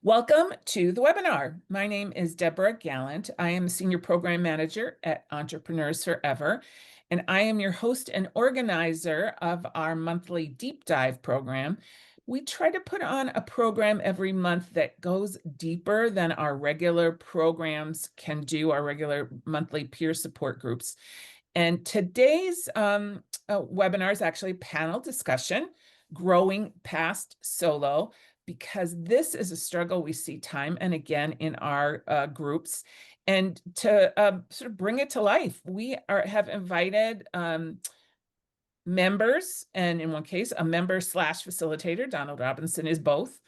Welcome to the webinar. My name is Deborah Gallant. I am a Senior Program Manager at Entrepreneurs Forever, and I am your host and organizer of our monthly deep dive program. We try to put on a program every month that goes deeper than our regular programs can do, our regular monthly peer support groups. And today's webinar is actually a panel discussion, Growing Past Solo, because this is a struggle we see time and again in our groups. And to sort of bring it to life, we have invited members, and in one case, a member slash facilitator, Donald Robinson is both,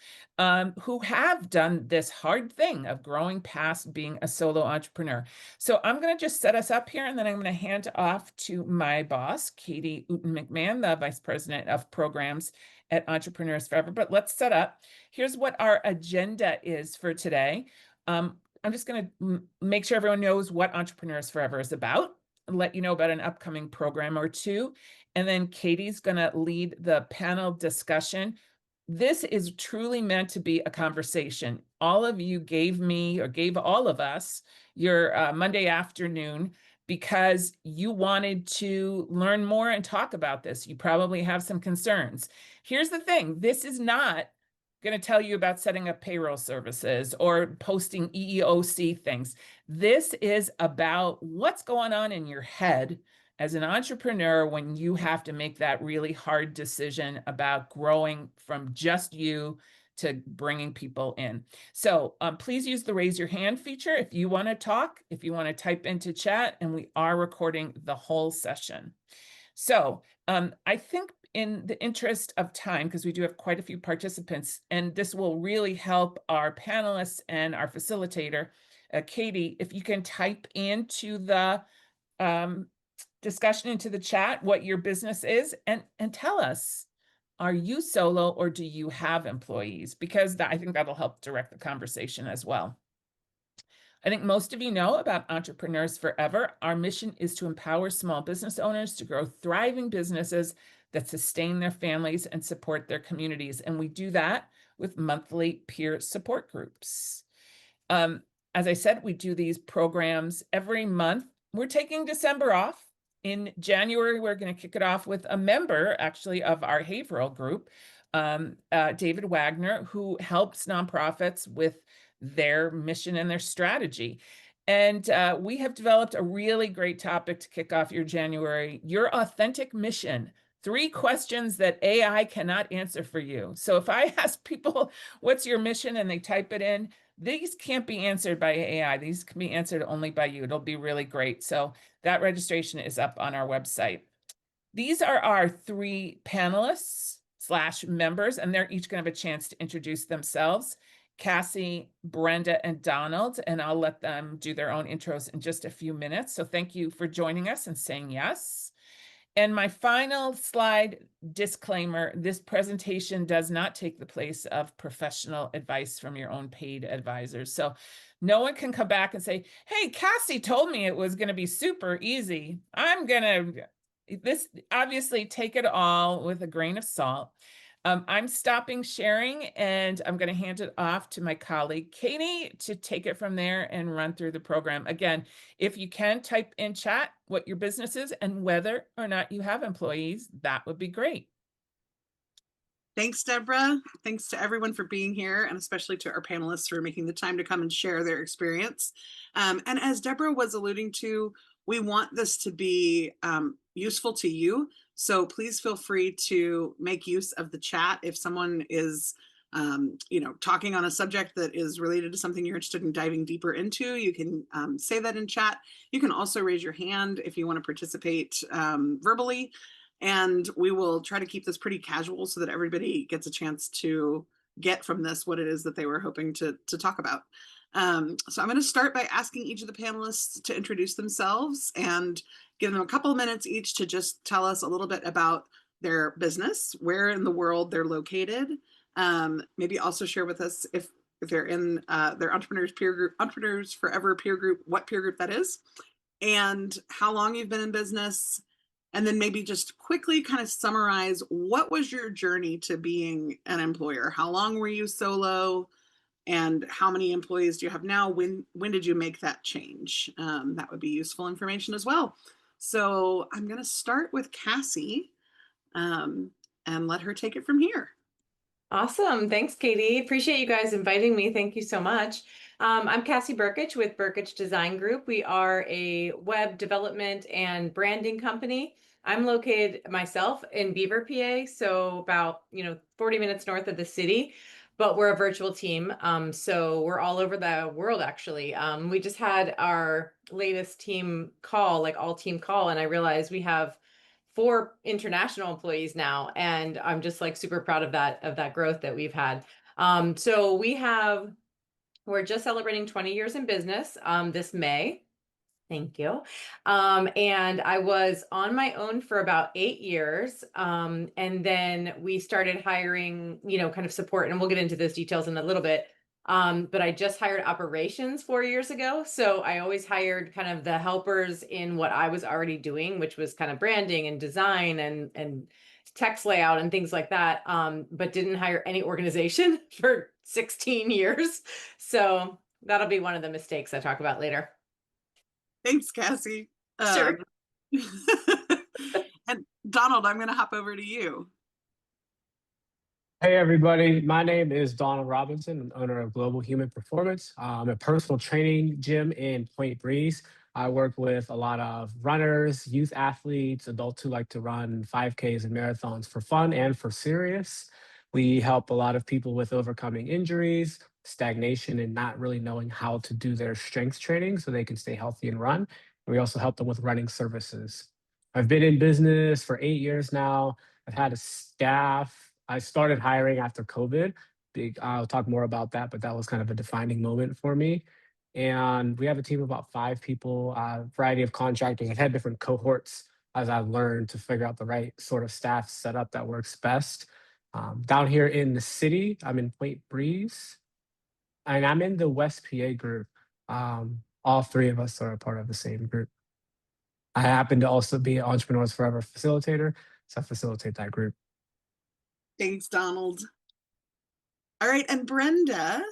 who have done this hard thing of growing past being a solo entrepreneur. So I'm going to just set us up here, and then I'm going to hand off to my boss, Katie Uten McMahon, the Vice President of Programs at Entrepreneurs Forever. But let's set up. Here's what our agenda is for today. I'm just going to make sure everyone knows what Entrepreneurs Forever is about, let you know about an upcoming program or two. And then Katie's going to lead the panel discussion. This is truly meant to be a conversation. All of you gave me, or gave all of us, your Monday afternoon because you wanted to learn more and talk about this. You probably have some concerns. Here's the thing. This is not going to tell you about setting up payroll services or posting EEOC things. This is about what's going on in your head as an entrepreneur when you have to make that really hard decision about growing from just you to bringing people in. So please use the raise your hand feature if you want to talk, if you want to type into chat, and we are recording the whole session. So I think in the interest of time, because we do have quite a few participants, and this will really help our panelists and our facilitator, Katie, if you can type into the discussion into the chat what your business is and tell us, are you solo or do you have employees? Because I think that'll help direct the conversation as well. I think most of you know about Entrepreneurs Forever. Our mission is to empower small business owners to grow thriving businesses that sustain their families and support their communities. And we do that with monthly peer support groups. As I said, we do these programs every month. We're taking December off. In January, we're going to kick it off with a member, actually, of our Haverhill group, David Wagner, who helps nonprofits with their mission and their strategy. And we have developed a really great topic to kick off your January, your authentic mission. 3 questions that AI cannot answer for you. So if I ask people, what's your mission, and they type it in, these can't be answered by AI. These can be answered only by you. It'll be really great. So that registration is up on our website. These are our 3 panelists / members, and they're each going to have a chance to introduce themselves. Cassie, Brenda, and Donald, and I'll let them do their own intros in just a few minutes. So thank you for joining us and saying yes. And my final slide disclaimer, this presentation does not take the place of professional advice from your own paid advisors. So no one can come back and say, hey, Cassie told me it was going to be super easy. This obviously take it all with a grain of salt. I'm stopping sharing and I'm going to hand it off to my colleague, Katie, to take it from there and run through the program. Again, if you can type in chat what your business is and whether or not you have employees, that would be great. Thanks, Deborah. Thanks to everyone for being here, and especially to our panelists for making the time to come and share their experience. And as Deborah was alluding to, we want this to be useful to you. So please feel free to make use of the chat. If someone is talking on a subject that is related to something you're interested in diving deeper into, you can say that in chat. You can also raise your hand if you want to participate verbally. And we will try to keep this pretty casual so that everybody gets a chance to get from this what it is that they were hoping to talk about. So I'm going to start by asking each of the panelists to introduce themselves and give them a couple of minutes each to just tell us a little bit about their business, where in the world they're located. Maybe also share with us if they're in their Entrepreneurs peer group, Entrepreneurs Forever peer group, what peer group that is, and how long you've been in business. And then maybe just quickly kind of summarize, what was your journey to being an employer? How long were you solo? and how many employees do you have now? When did you make that change? That would be useful information as well. So I'm going to start with Cassie, um, and let her take it from here. Awesome. Thanks, Katie. Appreciate you guys inviting me. Thank you so much. I'm Cassie Burkich with Burkich Design Group. We are a web development and branding company. I'm located myself in Beaver, PA, so about 40 minutes north of the city, but we're a virtual team. So we're all over the world, actually. We just had our latest team call, like all team call, and I realized we have 4 international employees now, and I'm just like super proud of that growth that we've had. So we're just celebrating 20 years in business this May. Thank you. And I was on my own for about 8 years. And then we started hiring, kind of support, and we'll get into those details in a little bit. But I just hired operations 4 years ago. So I always hired kind of the helpers in what I was already doing, which was kind of branding and design and text layout and things like that. But didn't hire any organization for 16 years. So that'll be one of the mistakes I talk about later. Thanks, Cassie. Sure. And Donald, I'm going to hop over to you. Hey everybody, my name is Donald Robinson. I'm owner of Global Human Performance. I'm a personal training gym in Point Breeze. I work with a lot of runners, youth athletes, adults who like to run 5Ks and marathons for fun and for serious. We help a lot of people with overcoming injuries, stagnation, and not really knowing how to do their strength training so they can stay healthy and run. And we also help them with running services. I've been in business for 8 years now. I've had a staff. I started hiring after COVID. I'll talk more about that, but that was kind of a defining moment for me. And we have a team of about 5 people, variety of contractors. I've had different cohorts as I've learned to figure out the right sort of staff setup that works best. Down here in the city, I'm in Point Breeze, and I'm in the West PA group. All 3 of us are a part of the same group. I happen to also be an Entrepreneurs Forever facilitator, so I facilitate that group. Thanks, Donald. All right, and Brenda.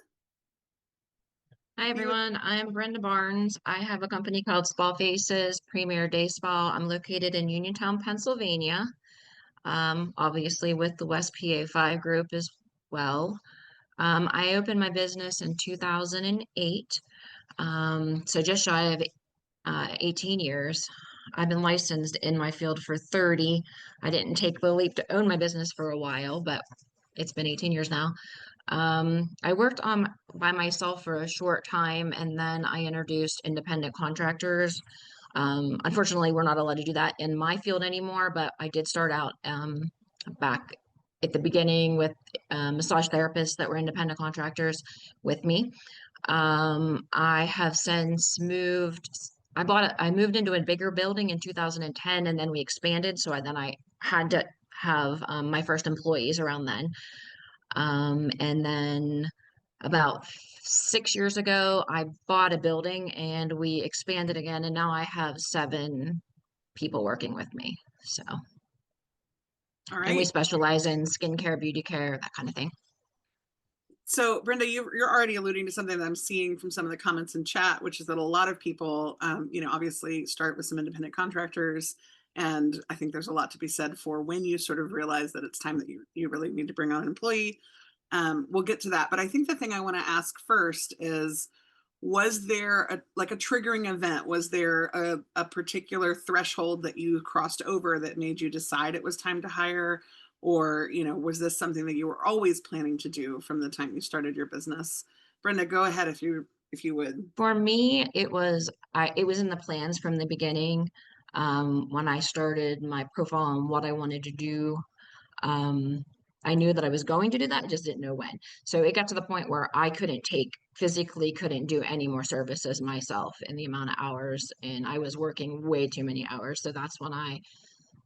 Hi everyone, I'm Brenda Barnes. I have a company called Spa Faces Premier Day Spa. I'm located in Uniontown, Pennsylvania. Obviously with the West PA 5 group as well. I opened my business in 2008, so just shy of 18 years. I've been licensed in my field for 30. I didn't take the leap to own my business for a while, but it's been 18 years now. I worked on by myself for a short time, and then I introduced independent contractors. Unfortunately, we're not allowed to do that in my field anymore, but I did start out back at the beginning with massage therapists that were independent contractors with me. I have since moved. I moved into a bigger building in 2010, and then we expanded. So I had to have my first employees around then. And then about 6 years ago, I bought a building and we expanded again, and now I have 7 people working with me. So, All and we right. specialize in skincare, beauty care, that kind of thing. So Brenda, you're already alluding to something that I'm seeing from some of the comments in chat, which is that a lot of people, obviously start with some independent contractors. And I think there's a lot to be said for when you sort of realize that it's time that you really need to bring on an employee. We'll get to that. But I think the thing I want to ask first is, was there a triggering event? Was there a particular threshold that you crossed over that made you decide it was time to hire? Or, was this something that you were always planning to do from the time you started your business? Brenda, go ahead if you would. For me, it was in the plans from the beginning. When I started my profile on what I wanted to do, I knew that I was going to do that. I just didn't know when. So it got to the point where I physically couldn't do any more services myself in the amount of hours, and I was working way too many hours. So that's when I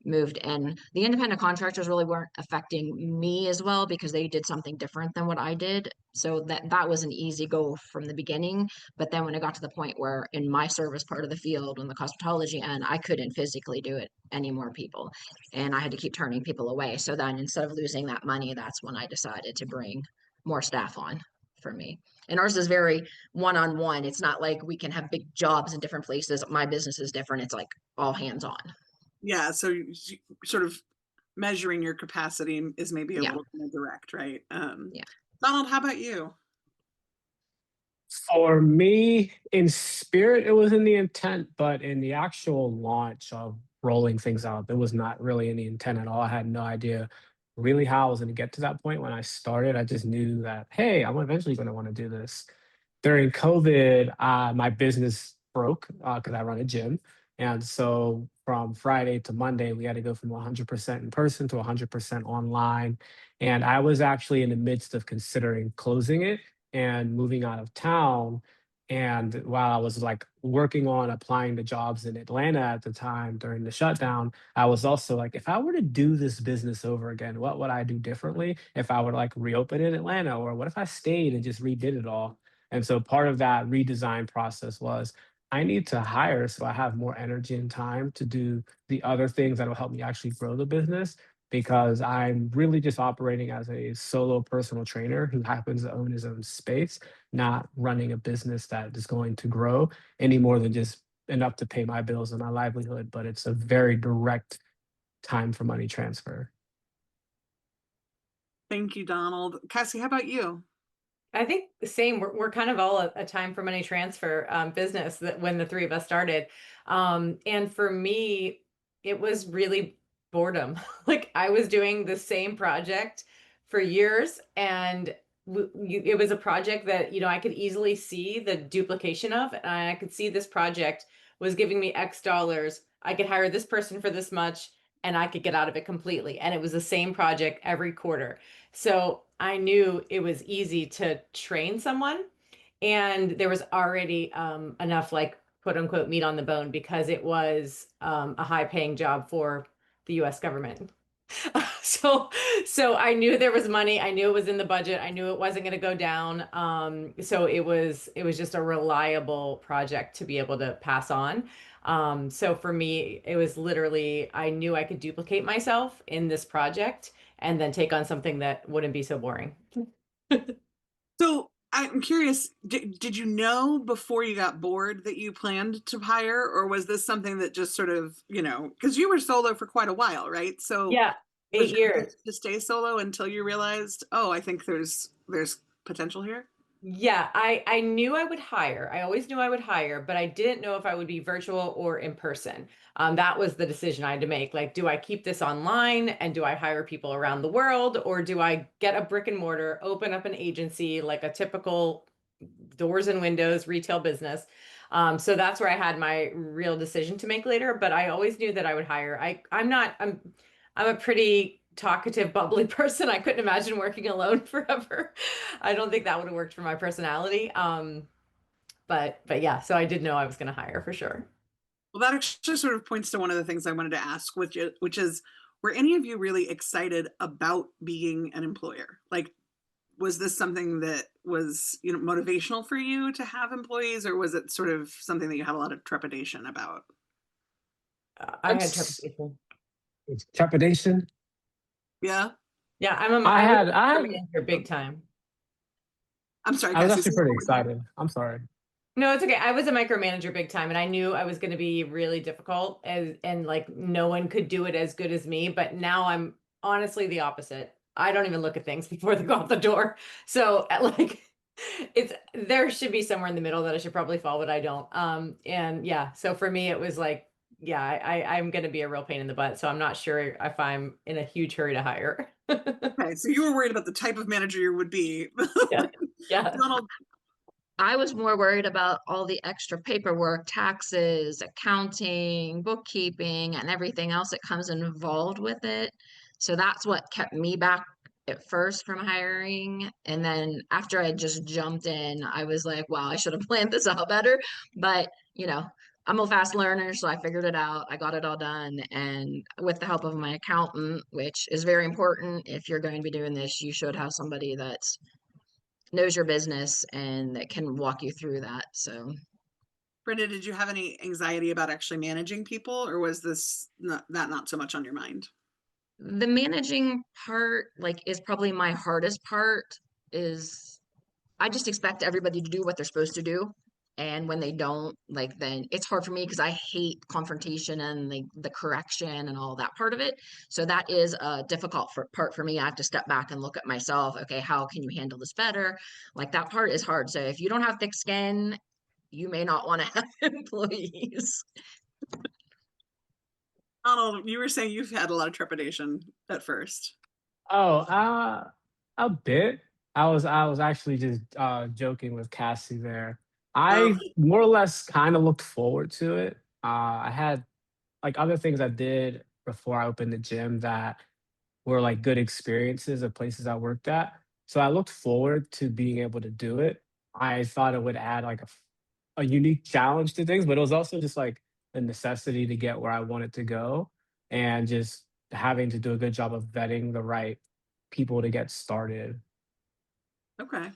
moved in. The independent contractors really weren't affecting me as well because they did something different than what I did. So that was an easy go from the beginning. But then when it got to the point where in my service part of the field, on the cosmetology end, I couldn't physically do it any more people, and I had to keep turning people away. So then instead of losing that money, that's when I decided to bring more staff on for me. And ours is very one-on-one. It's not like we can have big jobs in different places. My business is different. It's like all hands on. Yeah, so sort of measuring your capacity is maybe a Yeah. little more direct, right? Yeah. Donald, how about you? For me, in spirit, it was in the intent, but in the actual launch of rolling things out, there was not really any intent at all. I had no idea really how I was going to get to that point when I started. I just knew that, hey, I'm eventually going to want to do this. During COVID, my business broke because I run a gym. And so from Friday to Monday, we had to go from 100% in person to 100% online. And I was actually in the midst of considering closing it and moving out of town. And while I was like working on applying to jobs in Atlanta at the time during the shutdown, I was also like, if I were to do this business over again, what would I do differently if I would like reopen in Atlanta? Or what if I stayed and just redid it all? And so part of that redesign process was I need to hire so I have more energy and time to do the other things that will help me actually grow the business because I'm really just operating as a solo personal trainer who happens to own his own space, not running a business that is going to grow any more than just enough to pay my bills and my livelihood. But it's a very direct time for money transfer. Thank you, Donald. Cassie, how about you? I think the same. We're kind of all a time for money transfer business that when the three of us started. And for me, it was really boredom. Like I was doing the same project for years and it was a project that, I could easily see the duplication of, and I could see this project was giving me X dollars. I could hire this person for this much and I could get out of it completely. And it was the same project every quarter. So I knew it was easy to train someone, and there was already enough like quote unquote meat on the bone because it was a high paying job for the US government. so so I knew there was money. I knew it was in the budget. I knew it wasn't going to go down. So it was just a reliable project to be able to pass on. So for me, it was literally I knew I could duplicate myself in this project and then take on something that wouldn't be so boring. So I'm curious, did you know before you got bored that you planned to hire, or was this something that just sort of, because you were solo for quite a while, right? So Yeah, was 8 your years. intention to stay solo until you realized, oh, I think there's potential here? Yeah, I knew I would hire. I always knew I would hire, but I didn't know if I would be virtual or in person. That was the decision I had to make. Like, do I keep this online and do I hire people around the world, or do I get a brick and mortar, open up an agency like a typical doors and windows retail business? So that's where I had my real decision to make later. But I always knew that I would hire. I'm a pretty talkative, bubbly person. I couldn't imagine working alone forever. I don't think that would have worked for my personality. But yeah, so I did know I was going to hire for sure. Well, that actually sort of points to one of the things I wanted to ask, which is, were any of you really excited about being an employer? Like, was this something that was, motivational for you to have employees, or was it sort of something that you had a lot of trepidation about? I had It's, trepidation. it's trepidation. Yeah. Yeah, I I was had, I a had, manager big time. I'm sorry, I was Cassie. actually pretty excited. I'm sorry. No, it's okay. I was a micromanager big time, and I knew I was going to be really difficult, and like no one could do it as good as me. But now I'm honestly the opposite. I don't even look at things before they go out the door. So like it's there should be somewhere in the middle that I should probably fall, but I don't. And yeah, so for me it was like, yeah, I'm going to be a real pain in the butt. So I'm not sure if I'm in a huge hurry to hire. Okay, so you were worried about the type of manager you would be. Yeah. Yeah. Donald, I was more worried about all the extra paperwork, taxes, accounting, bookkeeping, and everything else that comes involved with it. So that's what kept me back at first from hiring. And then after I just jumped in, I was like, wow, I should have planned this out better. But, I'm a fast learner, so I figured it out. I got it all done. And with the help of my accountant, which is very important, if you're going to be doing this, you should have somebody that's knows your business and that can walk you through that. So Brenda, did you have any anxiety about actually managing people, or was this not so much on your mind? the managing part, like, is probably my hardest part is I just expect everybody to do what they're supposed to do. And when they don't, like, then it's hard for me because I hate confrontation and the correction and all that part of it. So that is a difficult part for me. I have to step back and look at myself. Okay, how can you handle this better? Like that part is hard. So if you don't have thick skin, you may not want to have employees. Donald, you were saying you've had a lot of trepidation at first. Oh, a bit. I was actually just joking with Cassie there. Oh, I more or less kind of looked forward to it. I had like other things I did before I opened the gym that were like good experiences of places I worked at. So I looked forward to being able to do it. I thought it would add like a unique challenge to things, but it was also just like a necessity to get where I wanted to go and just having to do a good job of vetting the right people to get started. okay.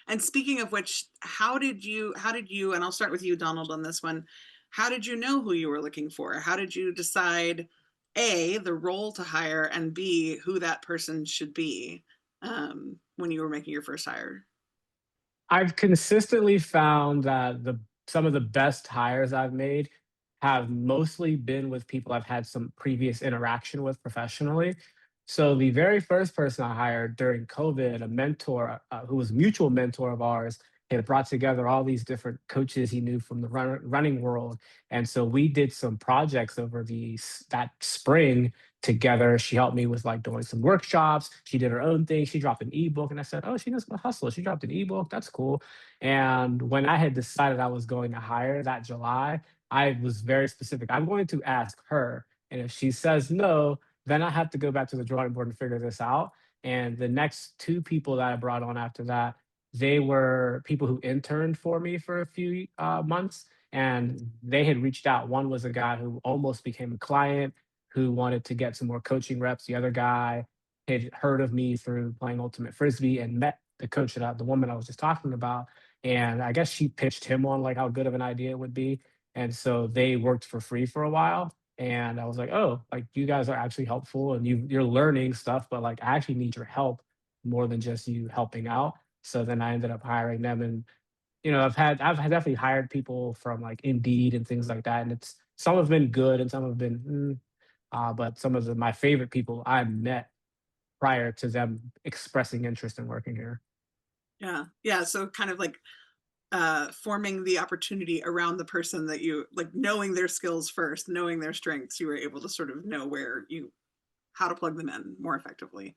And speaking of which, how did you, and I'll start with you, Donald, on this one. How did you know who you were looking for? How did you decide, A, the role to hire, and B, who that person should be when you were making your first hire? I've consistently found that the some of the best hires I've made have mostly been with people I've had some previous interaction with professionally. So the very first person I hired during COVID, a mentor who was a mutual mentor of ours, had brought together all these different coaches he knew from the running world, and so we did some projects over that spring together. She helped me with like doing some workshops. She did her own thing. She dropped an ebook, and I said, "Oh, she knows how to hustle. She dropped an ebook. That's cool." And when I had decided I was going to hire that July, I was very specific. I'm going to ask her, and if she says no, then I have to go back to the drawing board and figure this out. And the next two people that I brought on after that, they were people who interned for me for a few months, and they had reached out. One was a guy who almost became a client who wanted to get some more coaching reps. The other guy had heard of me through playing Ultimate Frisbee and met the woman I was just talking about. And I guess she pitched him on like how good of an idea it would be. And so they worked for free for a while. And I was like, oh, like you guys are actually helpful and you're learning stuff, but like I actually need your help more than just you helping out. So then I ended up hiring them. And I've definitely hired people from like Indeed and things like that, and it's some have been good and some have been, but some of my favorite people I met prior to them expressing interest in working here. Yeah. Yeah. So kind of like forming the opportunity around the person that you like, knowing their skills first, knowing their strengths, you were able to sort of know how to plug them in more effectively.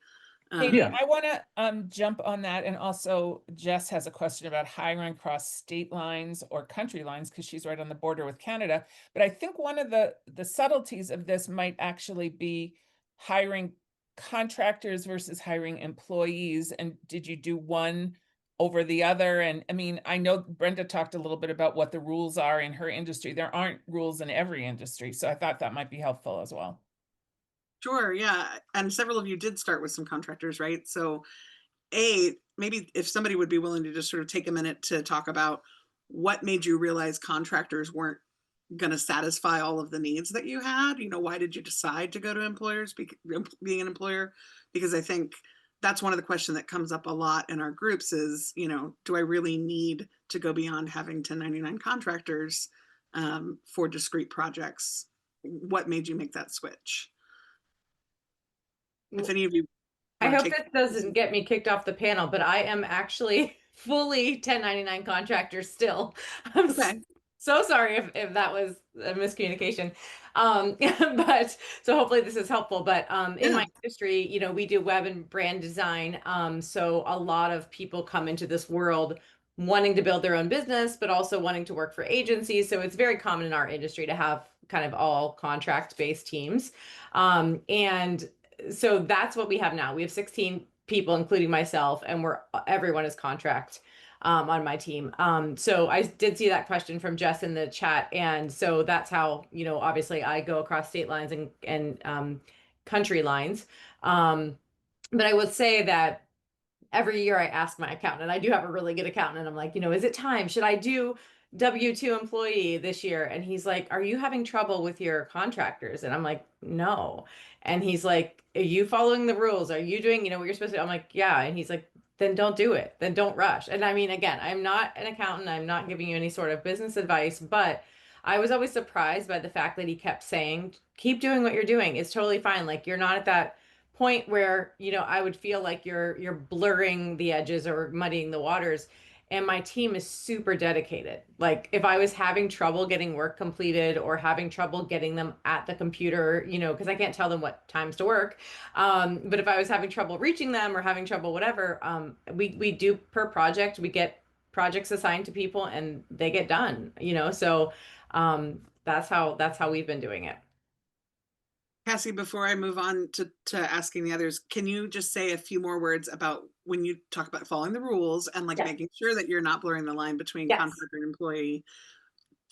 Katie, Yeah. I want to jump on that, and also Jess has a question about hiring across state lines or country lines because she's right on the border with Canada. But I think one of the subtleties of this might actually be hiring contractors versus hiring employees. And did you do one over the other? And I mean, I know Brenda talked a little bit about what the rules are in her industry. There aren't rules in every industry, so I thought that might be helpful as well. Sure. Yeah. And several of you did start with some contractors, right? So maybe if somebody would be willing to just sort of take a minute to talk about what made you realize contractors weren't going to satisfy all of the needs that you had. Why did you decide to go to employers, being an employer? Because I think that's one of the questions that comes up a lot in our groups is, do I really need to go beyond having 1099 contractors for discrete projects? What made you make that switch? If any of you I want to hope take this doesn't get me kicked off the panel, but I am actually fully 1099 contractor still. I'm Okay. so sorry if that was a miscommunication. But so hopefully this is helpful. But in my industry, we do web and brand design. So a lot of people come into this world wanting to build their own business, but also wanting to work for agencies. So it's very common in our industry to have kind of all contract-based teams. And so that's what we have now. We have 16 people, including myself, and everyone is contract on my team. So I did see that question from Jess in the chat. And so that's how, obviously I go across state lines and country lines. But I would say that every year I ask my accountant, I do have a really good accountant, and I'm like, is it time? Should I do W-2 employee this year? And he's like, are you having trouble with your contractors? And I'm like, no. And he's like, are you following the rules? Are you doing, what you're supposed to do? I'm like, yeah. And he's like, then don't do it. Then don't rush. And I mean, again, I'm not an accountant. I'm not giving you any sort of business advice, but I was always surprised by the fact that he kept saying, keep doing what you're doing. It's totally fine. Like you're not at that point where, you know, I would feel like you're blurring the edges or muddying the waters. And my team is super dedicated. Like if I was having trouble getting work completed or having trouble getting them at the computer, you know, because I can't tell them what times to work. But if I was having trouble reaching them or having trouble, whatever, we do per project, we get projects assigned to people and they get done, you know, so that's how we've been doing it. Cassie, before I move on to asking the others, can you just say a few more words about when you talk about following the rules and like Yeah. making sure that you're not blurring the line between Yes. contractor and employee?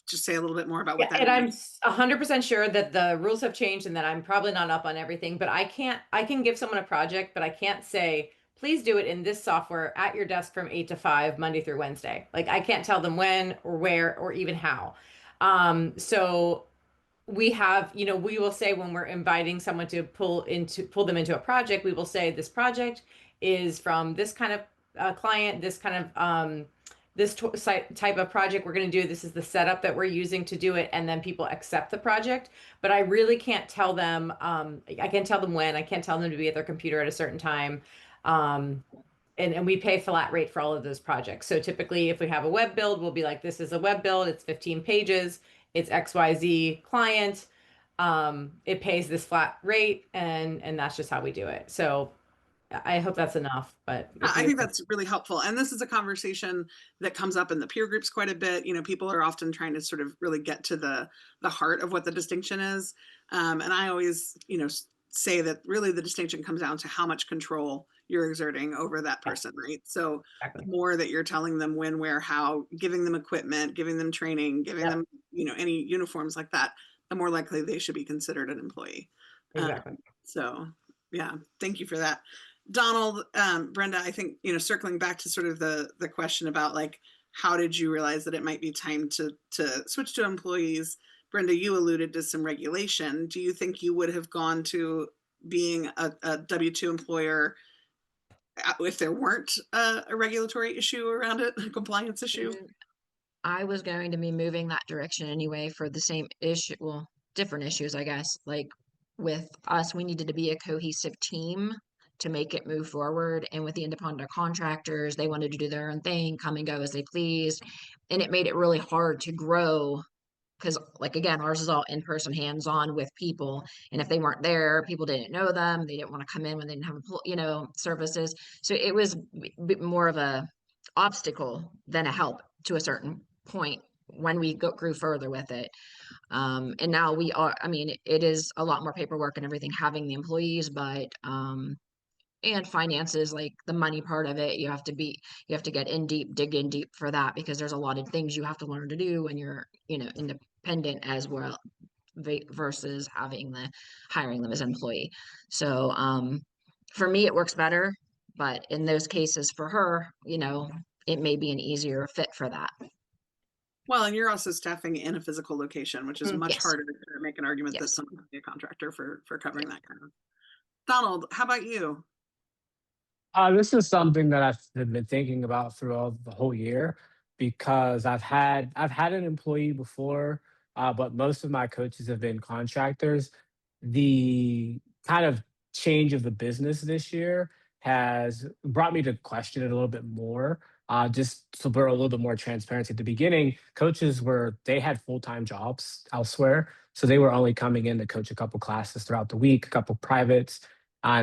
Just say a little bit more about what Yeah, that and means. I'm 100% sure that the rules have changed and that I'm probably not up on everything, but I can give someone a project, but I can't say, please do it in this software at your desk from 8 to 5, Monday through Wednesday. Like I can't tell them when or where or even how. So we have, you know, we will say when we're inviting someone to pull them into a project, we will say this project is from this kind of client, this kind of this type of project we're going to do. This is the setup that we're using to do it, and then people accept the project. But I really can't tell them. I can't tell them when. I can't tell them to be at their computer at a certain time. And we pay flat rate for all of those projects. So typically, if we have a web build, we'll be like, this is a web build. It's 15 pages. It's XYZ client. It pays this flat rate, and that's just how we do it. So I hope that's enough. But I think that's really helpful. And this is a conversation that comes up in the peer groups quite a bit. You know, people are often trying to sort of really get to the heart of what the distinction is. And I always, you know, say that really the distinction comes down to how much control you're exerting over that person, right? So exactly. the more that you're telling them when, where, how, giving them equipment, giving them training, giving them, you know, any uniforms like that, the more likely they should be considered an employee. Exactly. So yeah, thank you for that. Donald, Brenda, I think, you know, circling back to sort of the question about like, how did you realize that it might be time to switch to employees? Brenda, you alluded to some regulation. Do you think you would have gone to being a W-2 employer if there weren't a regulatory issue around it, a compliance issue? I was going to be moving that direction anyway for the same issue, well, different issues, I guess. Like with us, we needed to be a cohesive team to make it move forward. And with the independent contractors, they wanted to do their own thing, come and go as they pleased. And it made it really hard to grow because, like, again, ours is all in person, hands on with people. And if they weren't there, people didn't know them. They didn't want to come in when they didn't have, you know, services. So it was more of a obstacle than a help to a certain point when we grew further with it. And now we are, I mean, it is a lot more paperwork and everything having the employees, but and finances, like the money part of it, you have to get in deep, dig in deep for that because there's a lot of things you have to learn to do when you're, you know, independent as well versus hiring them as an employee. So for me it works better, but in those cases for her, you know, it may be an easier fit for that. Well, and you're also staffing in a physical location, which is much Yes. harder to make an argument that Yes. someone could be a contractor for covering that kind of. Donald, how about you? This is something that I've been thinking about throughout the whole year because I've had an employee before, but most of my coaches have been contractors. The kind of change of the business this year has brought me to question it a little bit more. Just so we're a little bit more transparent at the beginning, coaches they had full-time jobs elsewhere, so they were only coming in to coach a couple classes throughout the week, a couple privates.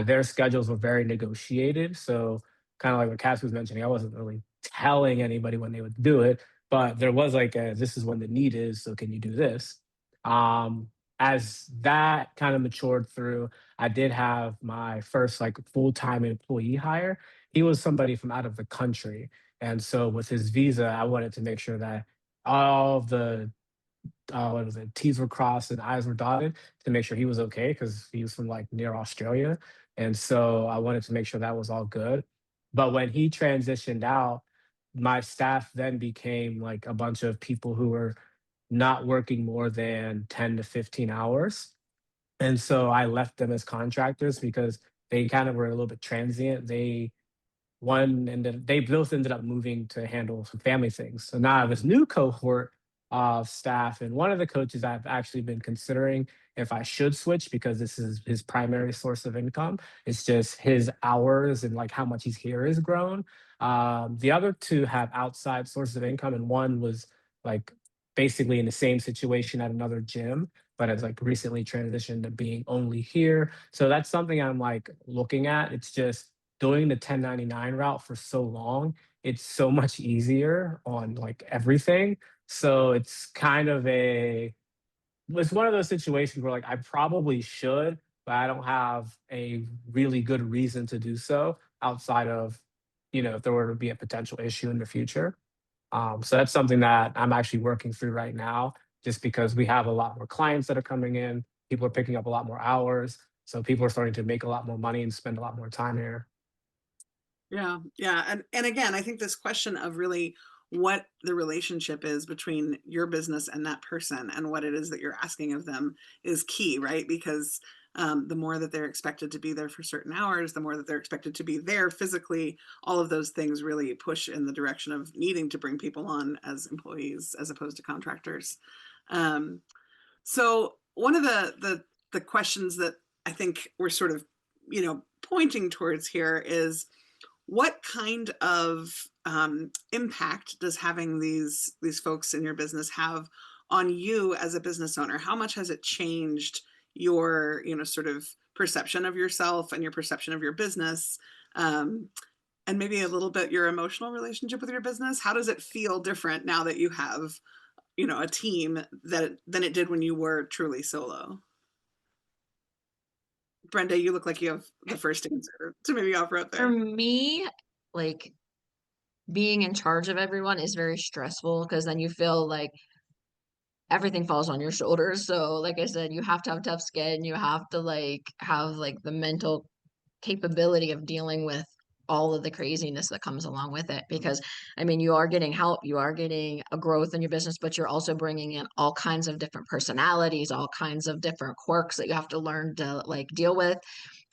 Their schedules were very negotiated. So, kind of like what Cass was mentioning, I wasn't really telling anybody when they would do it, but there was like this is when the need is. So, can you do this? Um, as that kind of matured through, I did have my first like full time employee hire. He was somebody from out of the country. And so, with his visa, I wanted to make sure that all of the what was it? T's were crossed and I's were dotted to make sure he was okay because he was from like near Australia, and so I wanted to make sure that was all good. But when he transitioned out, my staff then became like a bunch of people who were not working more than 10 to 15 hours. And so I left them as contractors because they kind of were a little bit transient. They they both ended up moving to handle some family things. So now I have this new cohort of staff, and one of the coaches I've actually been considering if I should switch because this is his primary source of income. It's just his hours and like how much he's here has grown. The other two have outside sources of income, and one was like basically in the same situation at another gym, but has like recently transitioned to being only here. So that's something I'm like looking at. It's just doing the 1099 route for so long, it's so much easier on like everything. So it's one of those situations where like I probably should, but I don't have a really good reason to do so outside of, if there were to be a potential issue in the future. So that's something that I'm actually working through right now, just because we have a lot more clients that are coming in. People are picking up a lot more hours. So people are starting to make a lot more money and spend a lot more time here. Yeah, yeah. And again, I think this question of really what the relationship is between your business and that person and what it is that you're asking of them is key, right? Because the more that they're expected to be there for certain hours, the more that they're expected to be there physically, all of those things really push in the direction of needing to bring people on as employees as opposed to contractors. Um, so one of the questions that I think we're sort of, pointing towards here is what kind of impact does having these folks in your business have on you as a business owner? How much has it changed your sort of perception of yourself and your perception of your business, and maybe a little bit your emotional relationship with your business? How does it feel different now that you have a team than it did when you were truly solo? Brenda, you look like you have the first answer to maybe offer up For there. me, like being in charge of everyone is very stressful because then you feel like everything falls on your shoulders. So, like I said, you have to have tough skin. You have to like have like the mental capability of dealing with all of the craziness that comes along with it. Because I mean, you are getting help, you are getting a growth in your business, but you're also bringing in all kinds of different personalities, all kinds of different quirks that you have to learn to like deal with.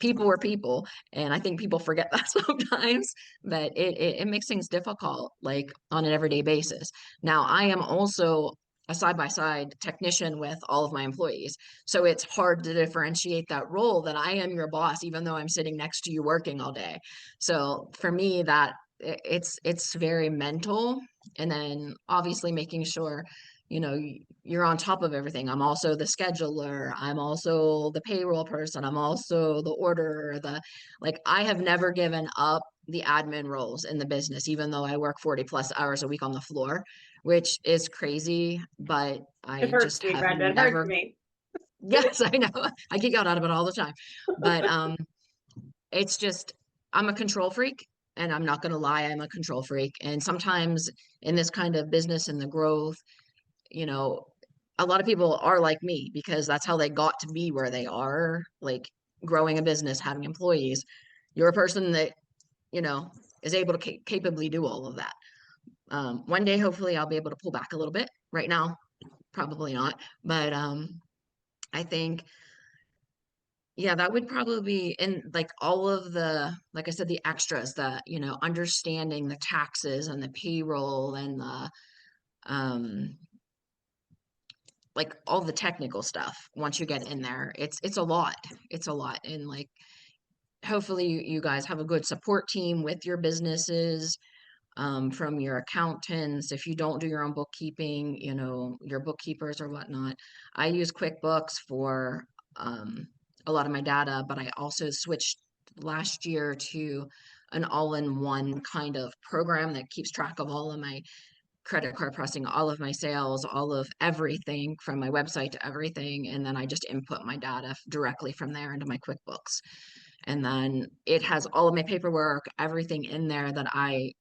People are people, and I think people forget that sometimes, that it makes things difficult like on an everyday basis. Now I am also a side-by-side technician with all of my employees, so it's hard to differentiate that role that I am your boss even though I'm sitting next to you working all day. So for me, that it's very mental. And then obviously making sure you're on top of everything. I'm also the scheduler, I'm also the payroll person, I'm also the orderer, like I have never given up the admin roles in the business even though I work 40 plus hours a week on the floor, which is crazy, but It I hurts just me, have Brenda. It hurts never. me. Yes, I know. I geek out about it all the time. But it's just I'm a control freak, and I'm not gonna lie, I'm a control freak. And sometimes in this kind of business and the growth, you know, a lot of people are like me because that's how they got to be where they are, like growing a business, having employees. You're a person that, you know, is able to capably do all of that. One day, hopefully, I'll be able to pull back a little bit. Right now, probably not. But I think, yeah, that would probably be in like all of the, like I said, the extras, the, understanding the taxes and the payroll and the, um, like all the technical stuff. Once you get in there, it's a lot. It's a lot. And like, hopefully you guys have a good support team with your businesses, from your accountants. If you don't do your own bookkeeping, your bookkeepers or whatnot. I use QuickBooks for a lot of my data, but I also switched last year to an all-in-one kind of program that keeps track of all of my credit card pricing, all of my sales, all of everything from my website to everything. And then I just input my data directly from there into my QuickBooks. And then it has all of my paperwork, everything in there that I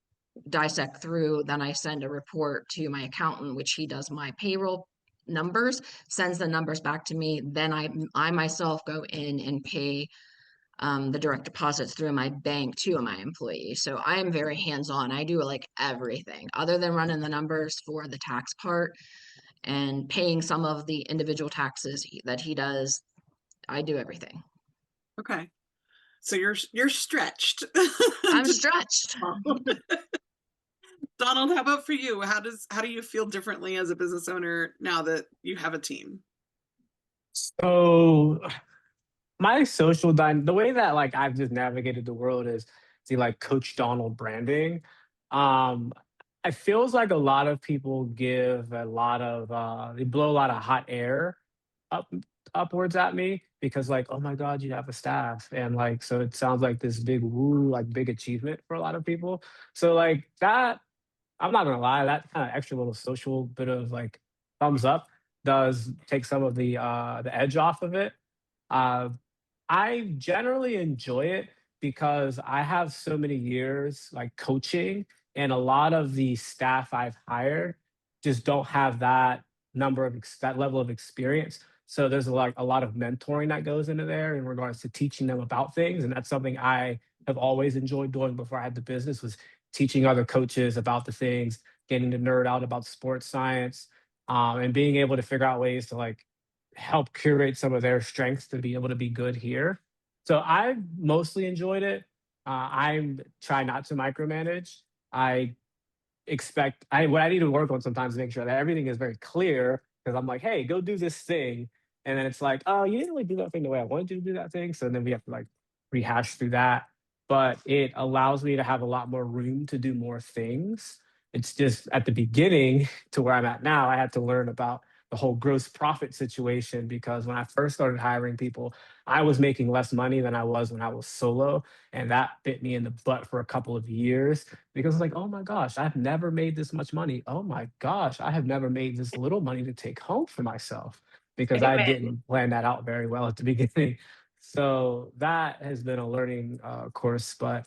dissect through. Then I send a report to my accountant, which he does my payroll numbers, sends the numbers back to me. Then I myself go in and pay the direct deposits through my bank to my employees. So I am very hands-on. I do like everything other than running the numbers for the tax part and paying some of the individual taxes that he does. I do everything. Okay. So you're stretched. I'm stretched. Donald, how about for you? How do you feel differently as a business owner now that you have a team? So my the way that like I've just navigated the world is the like Coach Donald branding. Um, it feels like a lot of people give a lot of they blow a lot of hot air up upwards at me because like, oh my God, you have a staff. And like so it sounds like this big woo, like big achievement for a lot of people. So like that, I'm not gonna lie, that kind of extra little social bit of like thumbs up does take some of the edge off of it. Uh, I generally enjoy it because I have so many years like coaching, and a lot of the staff I've hired just don't have that that level of experience. So there's a lot of mentoring that goes into there in regards to teaching them about things, and that's something I have always enjoyed doing before I had the business was teaching other coaches about the things, getting to nerd out about sports science, and being able to figure out ways to like help curate some of their strengths to be able to be good here. So I mostly enjoyed it. I try not to micromanage. I what I need to work on sometimes to make sure that everything is very clear because I'm like, hey, go do this thing. And then it's like, oh, you didn't really do that thing the way I wanted you to do that thing. So then we have to like rehash through that. But it allows me to have a lot more room to do more things. It's just at the beginning to where I'm at now, I had to learn about the whole gross profit situation because when I first started hiring people, I was making less money than I was when I was solo. And that bit me in the butt for a couple of years because it's like, oh my gosh, I've never made this much money. Oh my gosh, I have never made this little money to take home for myself because I Amen. didn't plan that out very well at the beginning. So that has been a learning course, but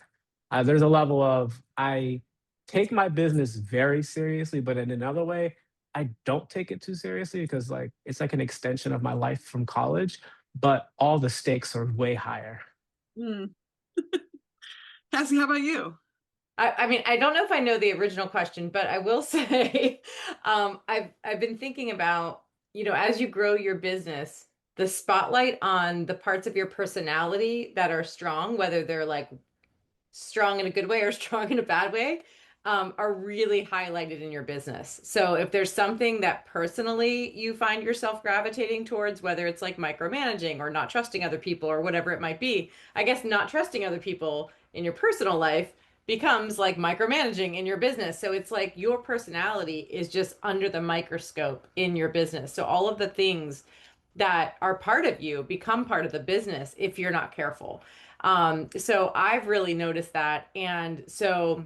there's a level of I take my business very seriously, but in another way, I don't take it too seriously because like it's like an extension of my life from college, but all the stakes are way higher. Hmm. Cassie, how about you? I mean, I don't know if I know the original question, but I will say, I've been thinking about, as you grow your business, the spotlight on the parts of your personality that are strong, whether they're like strong in a good way or strong in a bad way, are really highlighted in your business. So if there's something that personally you find yourself gravitating towards, whether it's like micromanaging or not trusting other people or whatever it might be, I guess not trusting other people in your personal life becomes like micromanaging in your business. So it's like your personality is just under the microscope in your business. So all of the things that are part of you become part of the business if you're not careful. So I've really noticed that. And so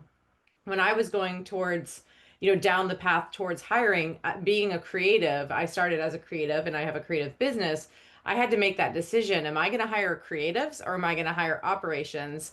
when I was going towards, down the path towards hiring, being a creative, I started as a creative and I have a creative business. I had to make that decision. Am I going to hire creatives or am I going to hire operations?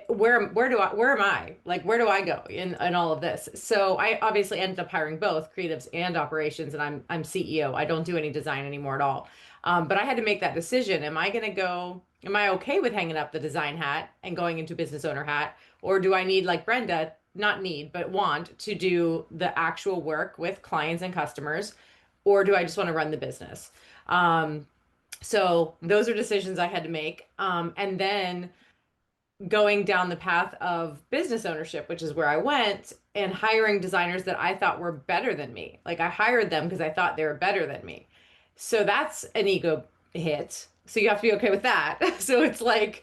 Where am I? Like, where do I go in all of this? So I obviously ended up hiring both creatives and operations, and I'm CEO. I don't do any design anymore at all. But I had to make that decision. Am I okay with hanging up the design hat and going into business owner hat? Or do I need, like Brenda, not need, but want to do the actual work with clients and customers? Or do I just want to run the business? So those are decisions I had to make. And then going down the path of business ownership, which is where I went, and hiring designers that I thought were better than me. Like I hired them because I thought they were better than me. So that's an ego hit. So you have to be okay with that. So it's like,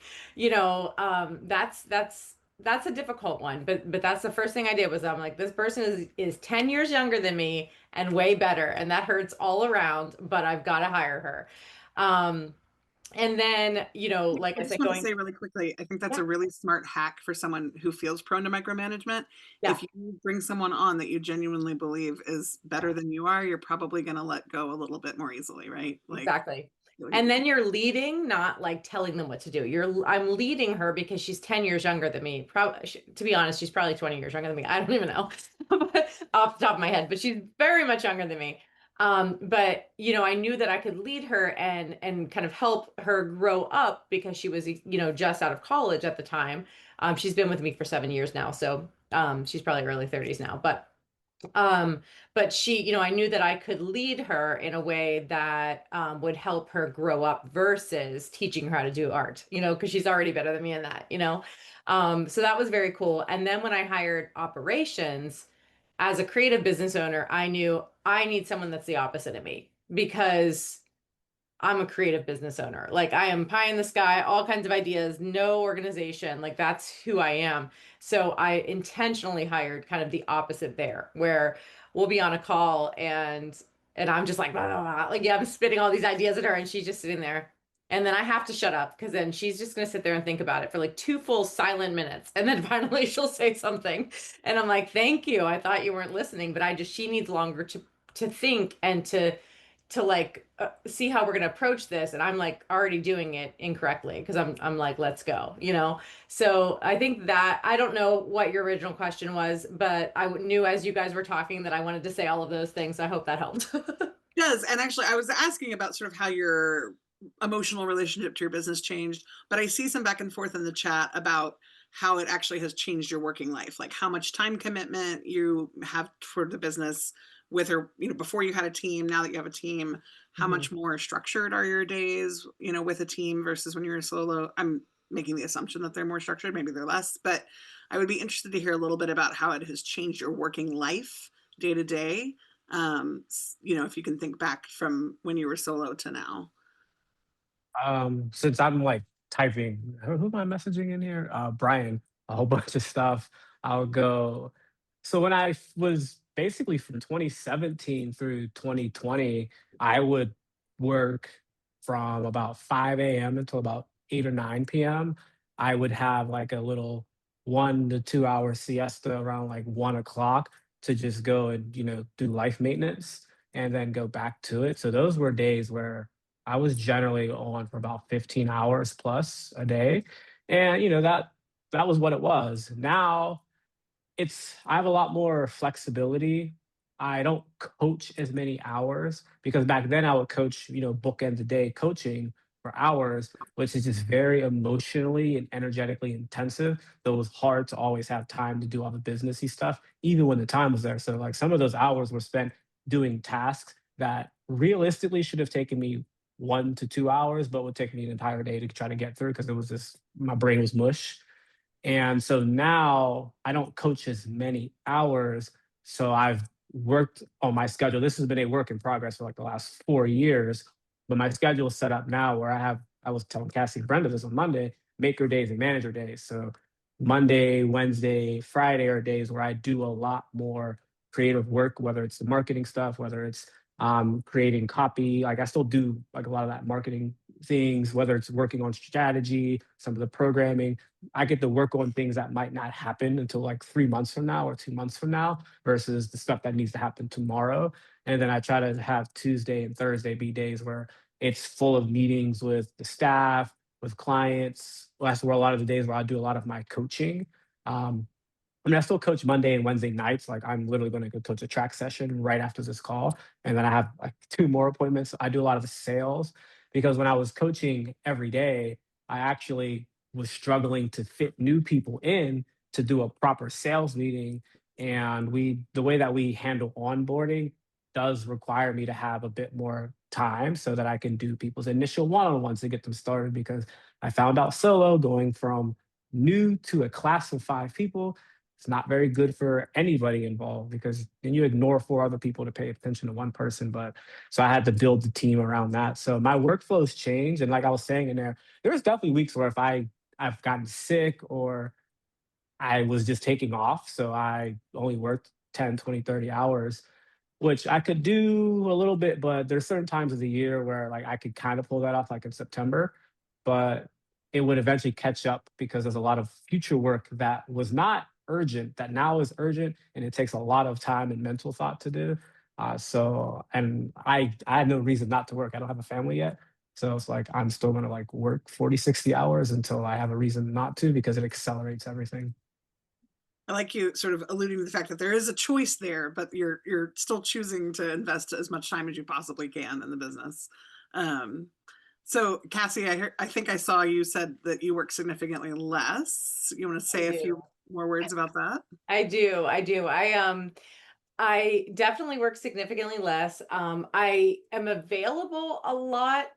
that's a difficult one. But that's the first thing I did was I'm like, this person is 10 years younger than me and way better. And that hurts all around, but I've got to hire her. And then, like I I just said, want to say really quickly, I think that's yeah, a really smart hack for someone who feels prone to micromanagement. yeah. If you bring someone on that you genuinely believe is better than you are, you're probably going to let go a little bit more easily, right? Like, Exactly. And then you're leading, not like telling them what to do. I'm leading her because she's 10 years younger than me. Probably, to be honest, she's probably 20 years younger than me. I don't even know off the top of my head, but she's very much younger than me. But I knew that I could lead her and kind of help her grow up because she was, just out of college at the time. She's been with me for 7 years now, so she's probably early 30s now. But But she, you know, I knew that I could lead her in a way that would help her grow up versus teaching her how to do art, you know, because she's already better than me in that, you know. So that was very cool. And then when I hired operations as a creative business owner, I knew I need someone that's the opposite of me because I'm a creative business owner. Like I am pie in the sky, all kinds of ideas, no organization. Like that's who I am. So I intentionally hired kind of the opposite there, where we'll be on a call and I'm just like, blah, blah, blah. Like, yeah, I'm spitting all these ideas at her and she's just sitting there. And then I have to shut up because then she's just gonna sit there and think about it for like 2 full silent minutes. And then finally she'll say something. And I'm like, thank you. I thought you weren't listening, but she needs longer to think and to like see how we're going to approach this, and I'm like already doing it incorrectly because I'm like, let's go, you know. So I think that, I don't know what your original question was, but knew as you guys were talking that I wanted to say all of those things. I hope that helped. Does. And actually, I was asking about sort of how your emotional relationship to your business changed, but I see some back and forth in the chat about how it actually has changed your working life, like how much time commitment you have for the business with her, you know, before you had a team, now that you have a team, how Mhm. much more structured are your days, you know, with a team versus when you're a solo? I'm making the assumption that they're more structured, maybe they're less, but I would be interested to hear a little bit about how it has changed your working life day to day. You know, if you can think back from when you were solo to now. Since I'm like typing, who am I messaging in here? Brian, a whole bunch of stuff. I'll go. So when was basically from 2017 through 2020, I would work from about 5 a.m. until about 8 or 9 p.m. I would have like a little 1 to 2 hour siesta around like 1 o'clock to just go and, you know, do life maintenance and then go back to it. So those were days where I was generally on for about 15 hours plus a day. And, you know, that was what it was. Now I have a lot more flexibility. I don't coach as many hours because back then I would coach, you know, bookend the day coaching for hours, which is just very emotionally and energetically intensive. So it was hard to always have time to do all the businessy stuff, even when the time was there. So like some of those hours were spent doing tasks that realistically should have taken me 1 to 2 hours, but would take me an entire day to try to get through because it was just my brain was mush. And so now I don't coach as many hours. So I've worked on my schedule. This has been a work in progress for like the last 4 years. But my schedule is set up now where I was telling Cassie and Brenda this on Monday, maker days and manager days. So Monday, Wednesday, Friday are days where I do a lot more creative work, whether it's the marketing stuff, whether it's creating copy. Like I still do like a lot of that marketing things, whether it's working on strategy, some of the programming. I get to work on things that might not happen until like 3 months from now or 2 months from now versus the stuff that needs to happen tomorrow. And then I try to have Tuesday and Thursday be days where it's full of meetings with the staff, with clients. Well, that's where a lot of the days where I do a lot of my coaching. Um, I mean, I still coach Monday and Wednesday nights. Like I'm literally going to go coach a track session right after this call. And then I have like 2 more appointments. I do a lot of the sales because when I was coaching every day, I actually was struggling to fit new people in to do a proper sales meeting. And the way that we handle onboarding does require me to have a bit more time so that I can do people's initial one-on-ones to get them started because I found out solo going from new to a class of 5 people, it's not very good for anybody involved because then you ignore 4 other people to pay attention to one person. But so I had to build the team around that. So my workflows changed. And like I was saying in there was definitely weeks where if I've gotten sick or I was just taking off. So I only worked 10, 20, 30 hours, which I could do a little bit, but there's certain times of the year where like I could kind of pull that off, like in September, but it would eventually catch up because there's a lot of future work that was not urgent that now is urgent, and it takes a lot of time and mental thought to do. And I had no reason not to work. I don't have a family yet. So it's like I'm still gonna like work 40, 60 hours until I have a reason not to because it accelerates everything. I like you sort of alluding to the fact that there is a choice there, but you're still choosing to invest as much time as you possibly can in the business. Um, so Cassie, I think I saw you said that you work significantly less. You want to I say a do. few more words about that? I do. I do. I definitely work significantly less. I am available a lot,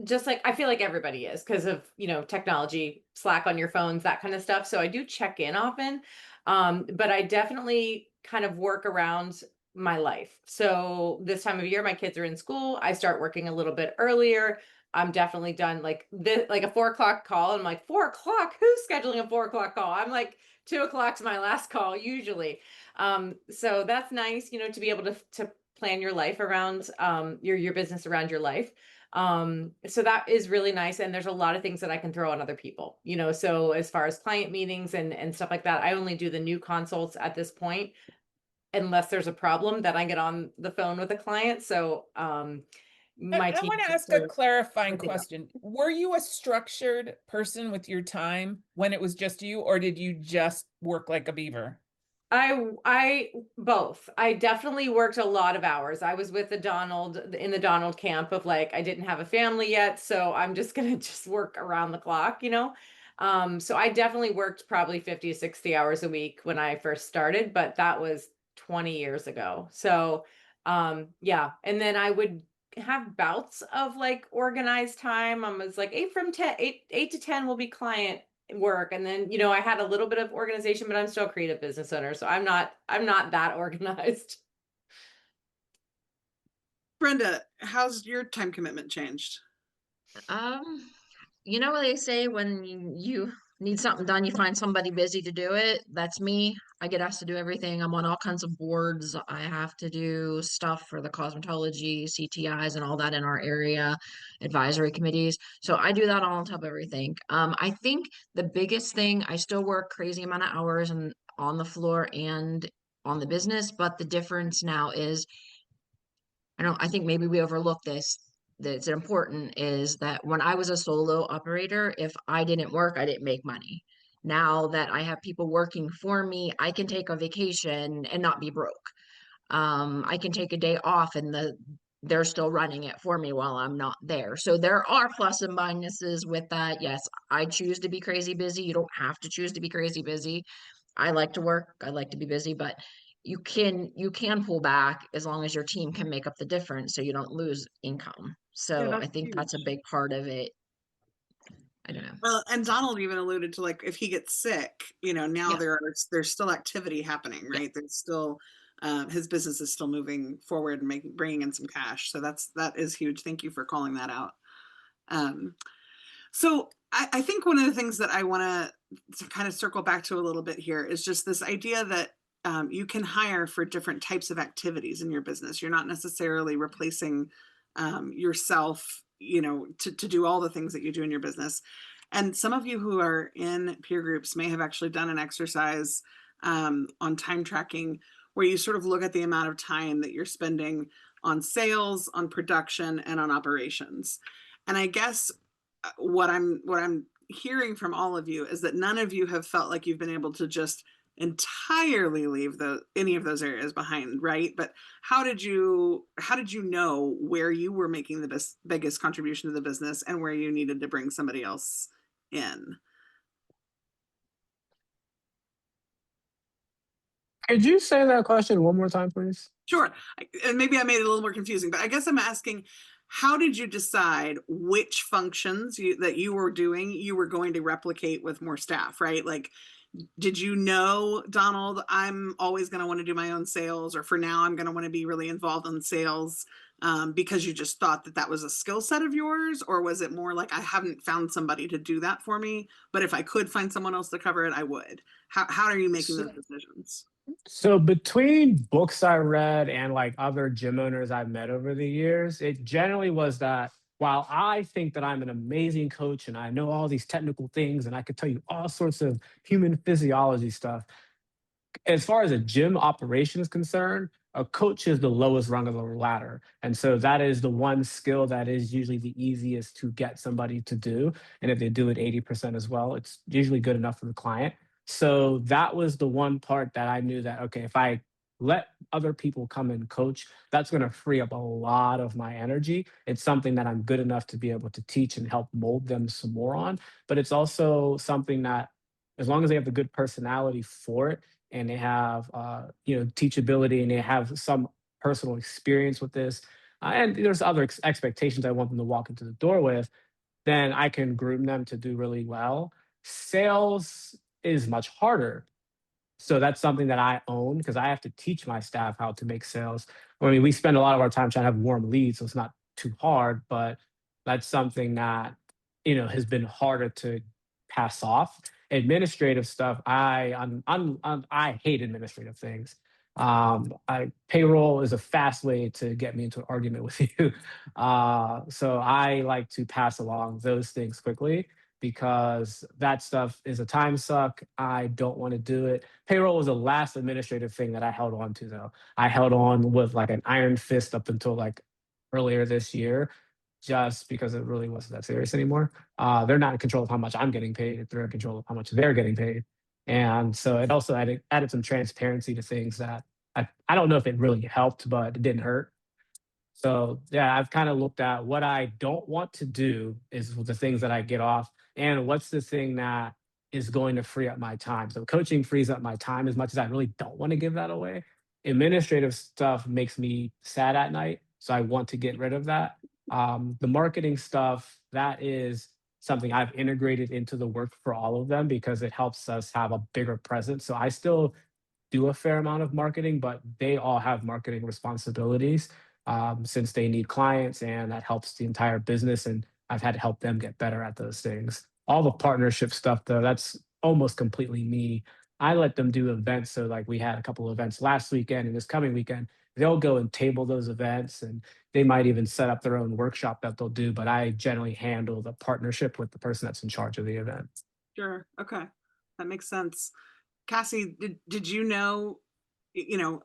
just like I feel like everybody is because of, technology, Slack on your phones, that kind of stuff. So I do check in often. But I definitely kind of work around my life. So this time of year, my kids are in school. I start working a little bit earlier. I'm definitely done like this, like a 4 o'clock call. I'm like, 4 o'clock? Who's scheduling a 4 o'clock call? I'm like, 2 o'clock's my last call usually. So that's nice, to be able to plan your life around your business around your life. So that is really nice. And there's a lot of things that I can throw on other people, so as far as client meetings and stuff like that, I only do the new consults at this point, unless there's a problem that I get on the phone with a client. So, my I team. want to ask a clarifying everything else. question. Were you a structured person with your time when it was just you, or did you just work like a beaver? I both. I definitely worked a lot of hours. I was with in the Donald camp of like, I didn't have a family yet, so I'm just gonna just work around the clock. So I definitely worked probably 50 to 60 hours a week when I first started, but that was 20 years ago. So yeah. And then I would have bouts of like organized time. I was like 8 to 10 will be client work, and then I had a little bit of organization, but I'm still a creative business owner, so I'm not that organized. Brenda, how's your time commitment changed? Um, you know what they say, when you need something done, you find somebody busy to do it. That's me. I get asked to do everything. I'm on all kinds of boards. I have to do stuff for the cosmetology, CTIs, and all that in our area, advisory committees. So I do that all on top of everything. I think the biggest thing, I still work crazy amount of hours and on the floor and on the business, but the difference now is, I think maybe we overlook this, that's important, is that when I was a solo operator, if I didn't work, I didn't make money. Now that I have people working for me, I can take a vacation and not be broke. I can take a day off and they're still running it for me while I'm not there. So there are plus and minuses with that. Yes, I choose to be crazy busy. You don't have to choose to be crazy busy. I like to work, I like to be busy, but you can pull back as long as your team can make up the difference so you don't lose income. Yeah, So I that's think that's a huge. big part of it. I don't know. Well, and Donald even alluded to like if he gets sick, now Yeah. there's still activity happening, Yeah. right? There's still his business is still moving forward and bringing in some cash. So that is huge. Thank you for calling that out. Um, so I think one of the things that I want to kind of circle back to a little bit here is just this idea that you can hire for different types of activities in your business. You're not necessarily replacing yourself, to do all the things that you do in your business. And some of you who are in peer groups may have actually done an exercise on time tracking where you sort of look at the amount of time that you're spending on sales, on production, and on operations. And I guess what I'm hearing from all of you is that none of you have felt like you've been able to just entirely leave any of those areas behind, right? But how did you know where you were making the biggest contribution to the business and where you needed to bring somebody else in? Could you say that question one more time, please? Sure. And maybe I made it a little more confusing, but I guess I'm asking, how did you decide which functions that you were doing you were going to replicate with more staff, right? Like, did you know, Donald, I'm always going to want to do my own sales, or for now, I'm going to want to be really involved in sales because you just thought that was a skill set of yours? Or was it more like, I haven't found somebody to do that for me, but if I could find someone else to cover it, I would? How are you making those decisions? So between books I read and like other gym owners I've met over the years, it generally was that while I think that I'm an amazing coach and I know all these technical things and I could tell you all sorts of human physiology stuff, as far as a gym operation is concerned, a coach is the lowest rung of the ladder. And so that is the one skill that is usually the easiest to get somebody to do. And if they do it 80% as well, it's usually good enough for the client. So that was the one part that I knew that, okay, if I let other people come and coach, that's going to free up a lot of my energy. It's something that I'm good enough to be able to teach and help mold them some more on. But it's also something that, as long as they have the good personality for it, and they have teachability, and they have some personal experience with this, and there's other expectations I want them to walk into the door with, then I can groom them to do really well. Sales is much harder, so that's something that I own because I have to teach my staff how to make sales. I mean, we spend a lot of our time trying to have warm leads, so it's not too hard, but that's something that, has been harder to pass off. Administrative stuff, I hate administrative things. Payroll is a fast way to get me into an argument with you. So I like to pass along those things quickly because that stuff is a time suck. I don't want to do it. Payroll was the last administrative thing that I held on to, though. I held on with like an iron fist up until like earlier this year, just because it really wasn't that serious anymore. They're not in control of how much I'm getting paid. They're in control of how much they're getting paid. And so it also added some transparency to things that I don't know if it really helped, but it didn't hurt. So yeah, I've kind of looked at what I don't want to do is the things that I get off, and what's the thing that is going to free up my time. So coaching frees up my time as much as I really don't want to give that away. Administrative stuff makes me sad at night, so I want to get rid of that. The marketing stuff, that is something I've integrated into the work for all of them because it helps us have a bigger presence. So I still do a fair amount of marketing, but they all have marketing responsibilities since they need clients, and that helps the entire business. And I've had to help them get better at those things. All the partnership stuff, though, that's almost completely me. I let them do events. So, like, we had a couple of events last weekend and this coming weekend. They'll go and table those events, and they might even set up their own workshop that they'll do. But I generally handle the partnership with the person that's in charge of the event. Sure. Okay. That makes sense. Cassie, did you know,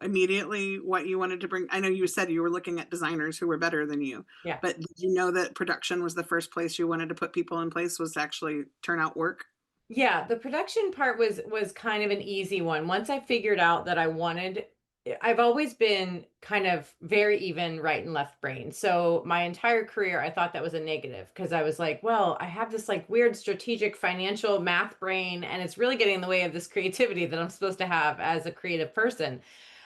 immediately what you wanted to bring? I know you said you were looking at designers who were better than you, Yeah. but did you know that production was the first place you wanted to put people in place, was to actually turn out work? Yeah, the production part was kind of an easy one. Once I figured out that I've always been kind of very even right and left brain. So my entire career, I thought that was a negative because I was like, well, I have this like weird strategic financial math brain, and it's really getting in the way of this creativity that I'm supposed to have as a creative person.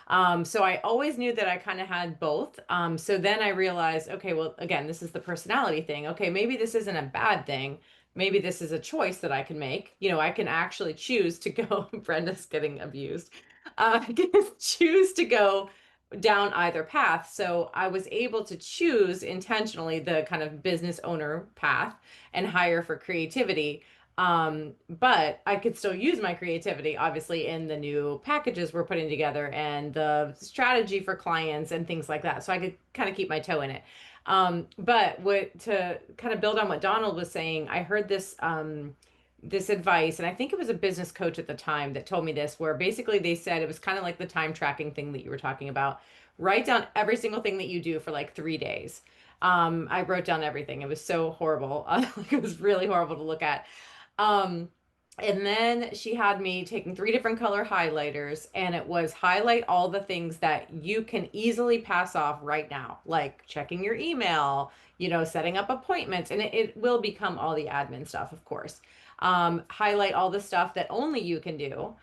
So I always knew that I kind of had both. So then I realized, okay, well, again, this is the personality thing. Okay, maybe this isn't a bad thing. Maybe this is a choice that I can make. I can actually choose to go. Brenda's getting abused. I can choose to go down either path. So I was able to choose intentionally the kind of business owner path and hire for creativity. But I could still use my creativity, obviously, in the new packages we're putting together and the strategy for clients and things like that. So I could kind of keep my toe in it. But to kind of build on what Donald was saying, I heard this advice, and I think it was a business coach at the time that told me this, where basically they said it was kind of like the time tracking thing that you were talking about. Write down every single thing that you do for like 3 days. I wrote down everything. It was so horrible. It was really horrible to look at. Um, and then she had me taking 3 different color highlighters, and it was highlight all the things that you can easily pass off right now, like checking your email, setting up appointments, and it will become all the admin stuff, of course. Highlight all the stuff that only you can do,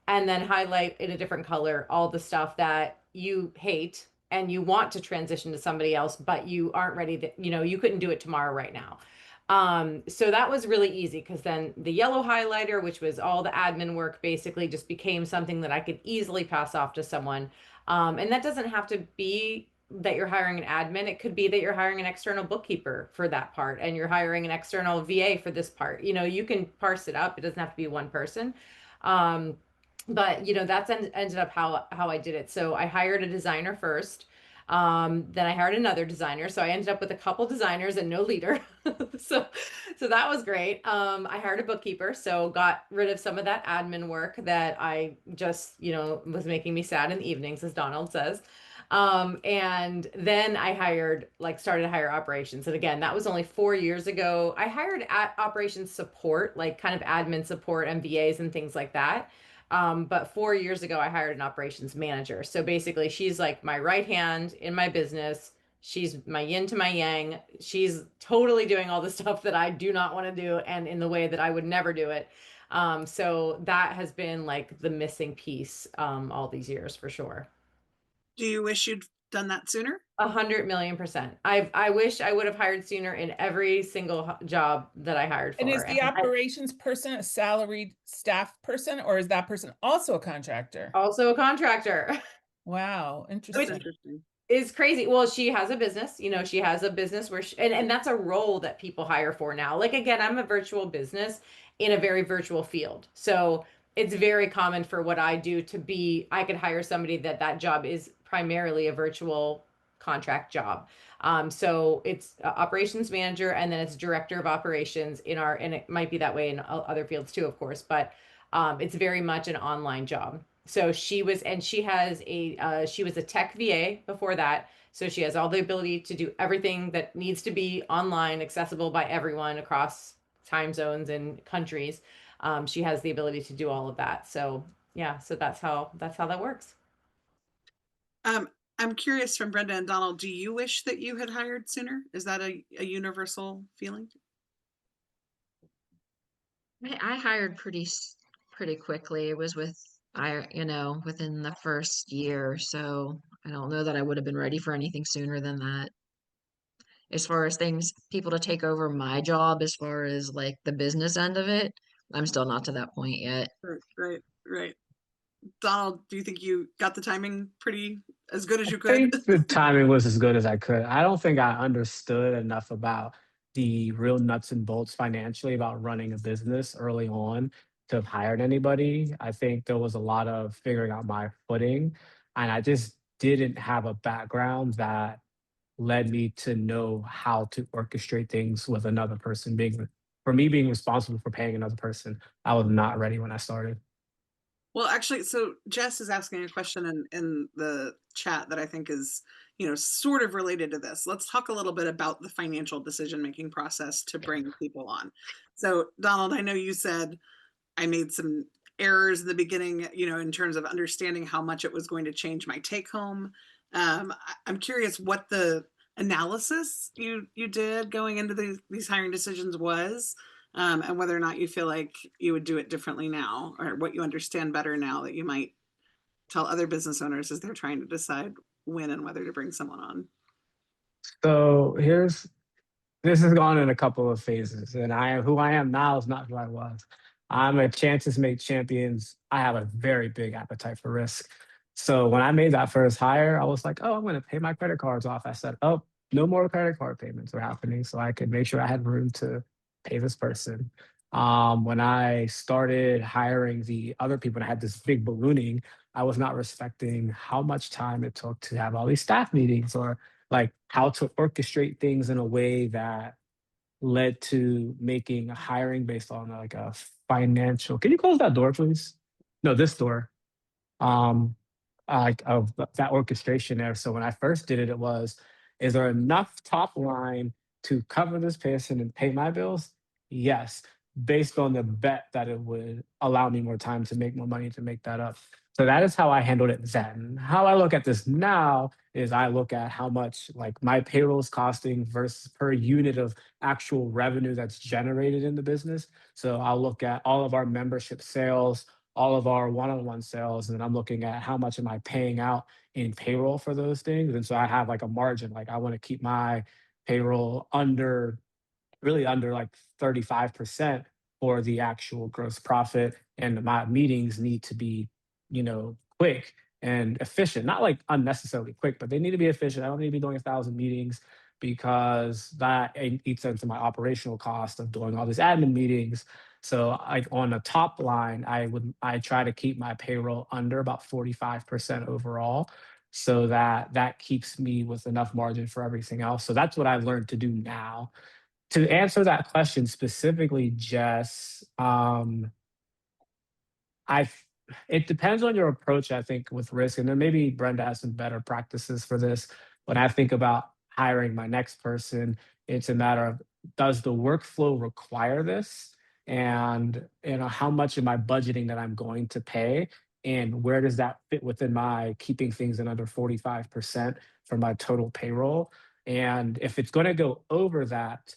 and then highlight in a different color all the stuff that you hate and you want to transition to somebody else, but you aren't ready to, you couldn't do it tomorrow right now. So that was really easy because then the yellow highlighter, which was all the admin work, basically just became something that I could easily pass off to someone. And that doesn't have to be that you're hiring an admin. It could be that you're hiring an external bookkeeper for that part and you're hiring an external VA for this part. You can parse it up. It doesn't have to be one person. But that's ended up how I did it. So I hired a designer first. Then I hired another designer. So I ended up with a couple designers and no leader. So that was great. I hired a bookkeeper, so got rid of some of that admin work that I just, was making me sad in the evenings, as Donald says. And then I started to hire operations. And again, that was only 4 years ago. I hired operations support, like kind of admin support and VAs and things like that. But 4 years ago, I hired an operations manager. So basically, she's like my right hand in my business. She's my yin to my yang. She's totally doing all the stuff that I do not want to do and in the way that I would never do it. So that has been like the missing piece all these years for sure. Do you wish you'd done that sooner? 100,000,000%. I wish I would have hired sooner in every single job that I hired And is for. the operations person a salaried staff person, or is that person also a contractor? Also a contractor. Wow, That's interesting. interesting. Is crazy. Well, she has a business, she has a business where and that's a role that people hire for now. Like again, I'm a virtual business in a very virtual field. So it's very common for what I do to be, I could hire somebody that job is primarily a virtual contract job. So it's operations manager and then it's director of operations and it might be that way in other fields too, of course, but it's very much an online job. So she was a tech VA before that. So she has all the ability to do everything that needs to be online, accessible by everyone across time zones and countries. She has the ability to do all of that. So yeah, so that's how that works. I'm curious from Brenda and Donald, do you wish that you had hired sooner? Is that a universal feeling? I hired pretty quickly. It was within the first year. So I don't know that I would have been ready for anything sooner than that. As far as people to take over my job, as far as like the business end of it, I'm still not to that point yet. Right. Donald, do you think you got the timing pretty as good as you I could? think the timing was as good as I could. I don't think I understood enough about the real nuts and bolts financially about running a business early on to have hired anybody. I think there was a lot of figuring out my footing, and I just didn't have a background that led me to know how to orchestrate things with another person for me being responsible for paying another person. I was not ready when I started. Well, actually, so Jess is asking a question in the chat that I think is, sort of related to this. Let's talk a little bit about the financial decision-making process to bring people on. So Donald, I know you said I made some errors in the beginning, in terms of understanding how much it was going to change my take home. I'm curious what the analysis you did going into these hiring decisions was, and whether or not you feel like you would do it differently now, or what you understand better now that you might tell other business owners as they're trying to decide when and whether to bring someone on. So this has gone in a couple of phases, and who I am now is not who I was. I'm a chances make champions. I have a very big appetite for risk. So when I made that first hire, I was like, oh, I'm going to pay my credit cards off. I said, oh, no more credit card payments are happening. So I could make sure I had room to pay this person. When I started hiring the other people and I had this big ballooning, I was not respecting how much time it took to have all these staff meetings or like how to orchestrate things in a way that led to making a hiring based on like a financial. Can you close that door, please? No, this door. Um, like of that orchestration there. So when I first did it, it was, is there enough top line to cover this person and pay my bills? Yes, based on the bet that it would allow me more time to make more money to make that up. So that is how I handled it then. How I look at this now is I look at how much like my payroll is costing versus per unit of actual revenue that's generated in the business. So I'll look at all of our membership sales, all of our one-on-one sales, and I'm looking at how much am I paying out in payroll for those things. And so I have like a margin, like I want to keep my payroll really under like 35% for the actual gross profit. And my meetings need to be, quick and efficient, not like unnecessarily quick, but they need to be efficient. I don't need to be doing 1,000 meetings because that eats into my operational cost of doing all these admin meetings. So like on the top line, I try to keep my payroll under about 45% overall so that keeps me with enough margin for everything else. So that's what I've learned to do now. To answer that question specifically, Jess, I it depends on your approach, I think, with risk. And then maybe Brenda has some better practices for this. When I think about hiring my next person, it's a matter of, does the workflow require this? And how much am I budgeting that I'm going to pay? And where does that fit within my keeping things in under 45% for my total payroll? And if it's going to go over that,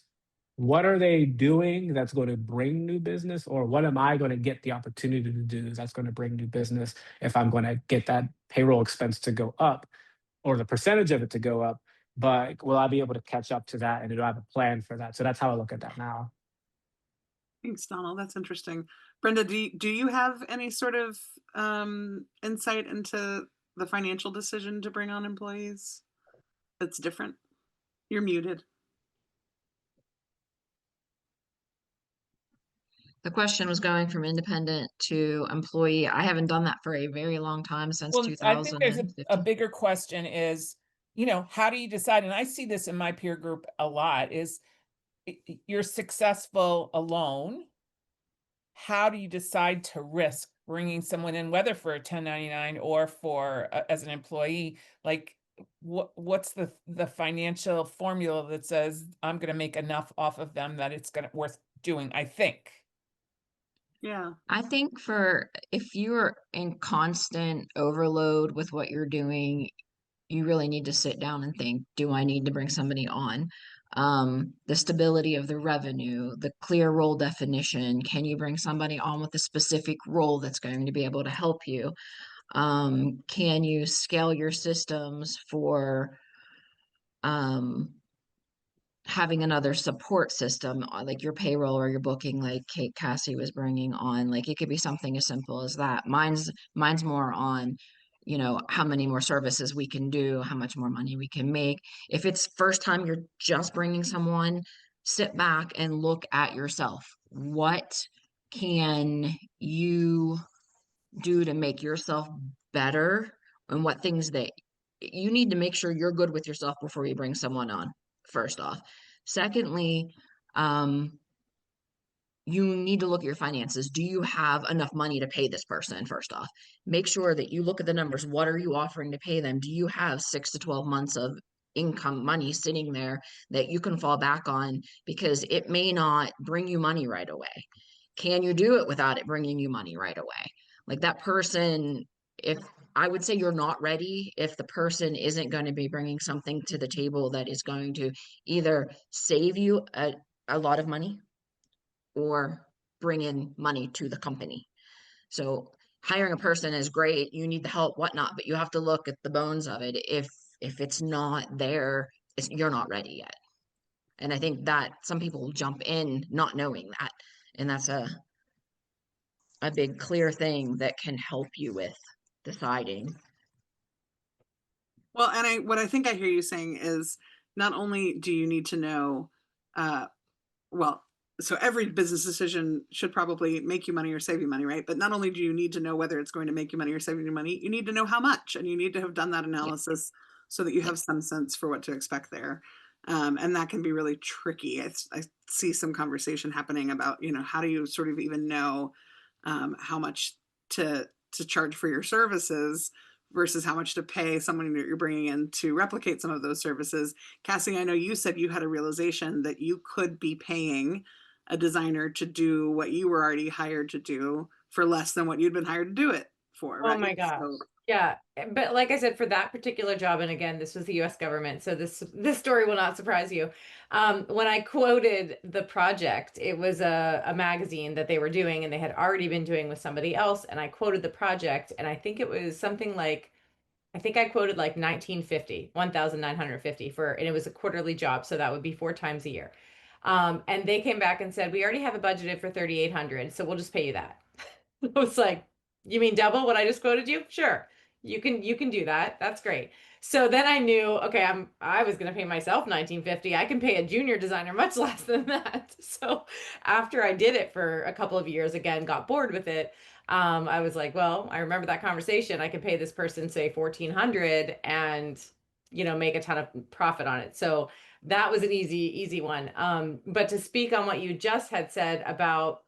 what are they doing that's going to bring new business, or what am I going to get the opportunity to do that's going to bring new business if I'm going to get that payroll expense to go up or the percentage of it to go up, but will I be able to catch up to that, and do I have a plan for that? So that's how I look at that now. Thanks, Donald. That's interesting. Brenda, do you have any sort of insight into the financial decision to bring on employees that's different? You're muted. The question was going from independent to employee. I haven't done that for a very long time, since Well, I think there's a 2015. bigger question is, how do you decide? And I see this in my peer group a lot is you're successful alone. How do you decide to risk bringing someone in, whether for a 1099 or for as an employee? Like, what's the financial formula that says I'm going to make enough off of them that it's going to worth doing? I think. Yeah. I think if you're in constant overload with what you're doing, you really need to sit down and think, do I need to bring somebody on? The stability of the revenue, the clear role definition. Can you bring somebody on with a specific role that's going to be able to help you? Can you scale your systems for having another support system, like your payroll or your booking, like Cassie was bringing on? Like, it could be something as simple as that. Mine's more on, how many more services we can do, how much more money we can make. If it's first time you're just bringing someone, sit back and look at yourself. What can you do to make yourself better, and what things that you need to make sure you're good with yourself before you bring someone on, first off. Secondly, you need to look at your finances. Do you have enough money to pay this person? First off, make sure that you look at the numbers. What are you offering to pay them? Do you have 6 to 12 months of income money sitting there that you can fall back on? Because it may not bring you money right away. Can you do it without it bringing you money right away? Like, that person, if I would say you're not ready if the person isn't going to be bringing something to the table that is going to either save you a lot of money or bring in money to the company. So hiring a person is great. You need the help, whatnot, but you have to look at the bones of it. If it's not there, you're not ready yet. And I think that some people jump in not knowing that. And that's a big clear thing that can help you with deciding. Well, and what I think I hear you saying is not only do you need to know, well, so every business decision should probably make you money or save you money, right? But not only do you need to know whether it's going to make you money or save you money, you need to know how much, and you need to have done that analysis so that you have some sense for what to expect there. And that can be really tricky. I see some conversation happening about, how do you sort of even know how much to charge for your services versus how much to pay someone that you're bringing in to replicate some of those services. Cassie, I know you said you had a realization that you could be paying a designer to do what you were already hired to do for less than what you'd been hired to do it for, Oh right? my gosh. So, Yeah, but like I said, for that particular job, and again, this was the U.S. government, so this story will not surprise you. When I quoted the project, it was a magazine that they were doing, and they had already been doing with somebody else, and I quoted the project, and I think it was something like, I think I quoted like 1,950 for, and it was a quarterly job, so that would be 4 times a year. And they came back and said, we already have it budgeted for 3,800, so we'll just pay you that. I was like, you mean double what I just quoted you? Sure. You can do that. That's great. So then I knew, okay, I was going to pay myself 1950. I can pay a junior designer much less than that. So after I did it for a couple of years, again, got bored with it. I was like, well, I remember that conversation. I can pay this person, say, 1,400 and, make a ton of profit on it. So that was an easy one. But to speak on what you just had said about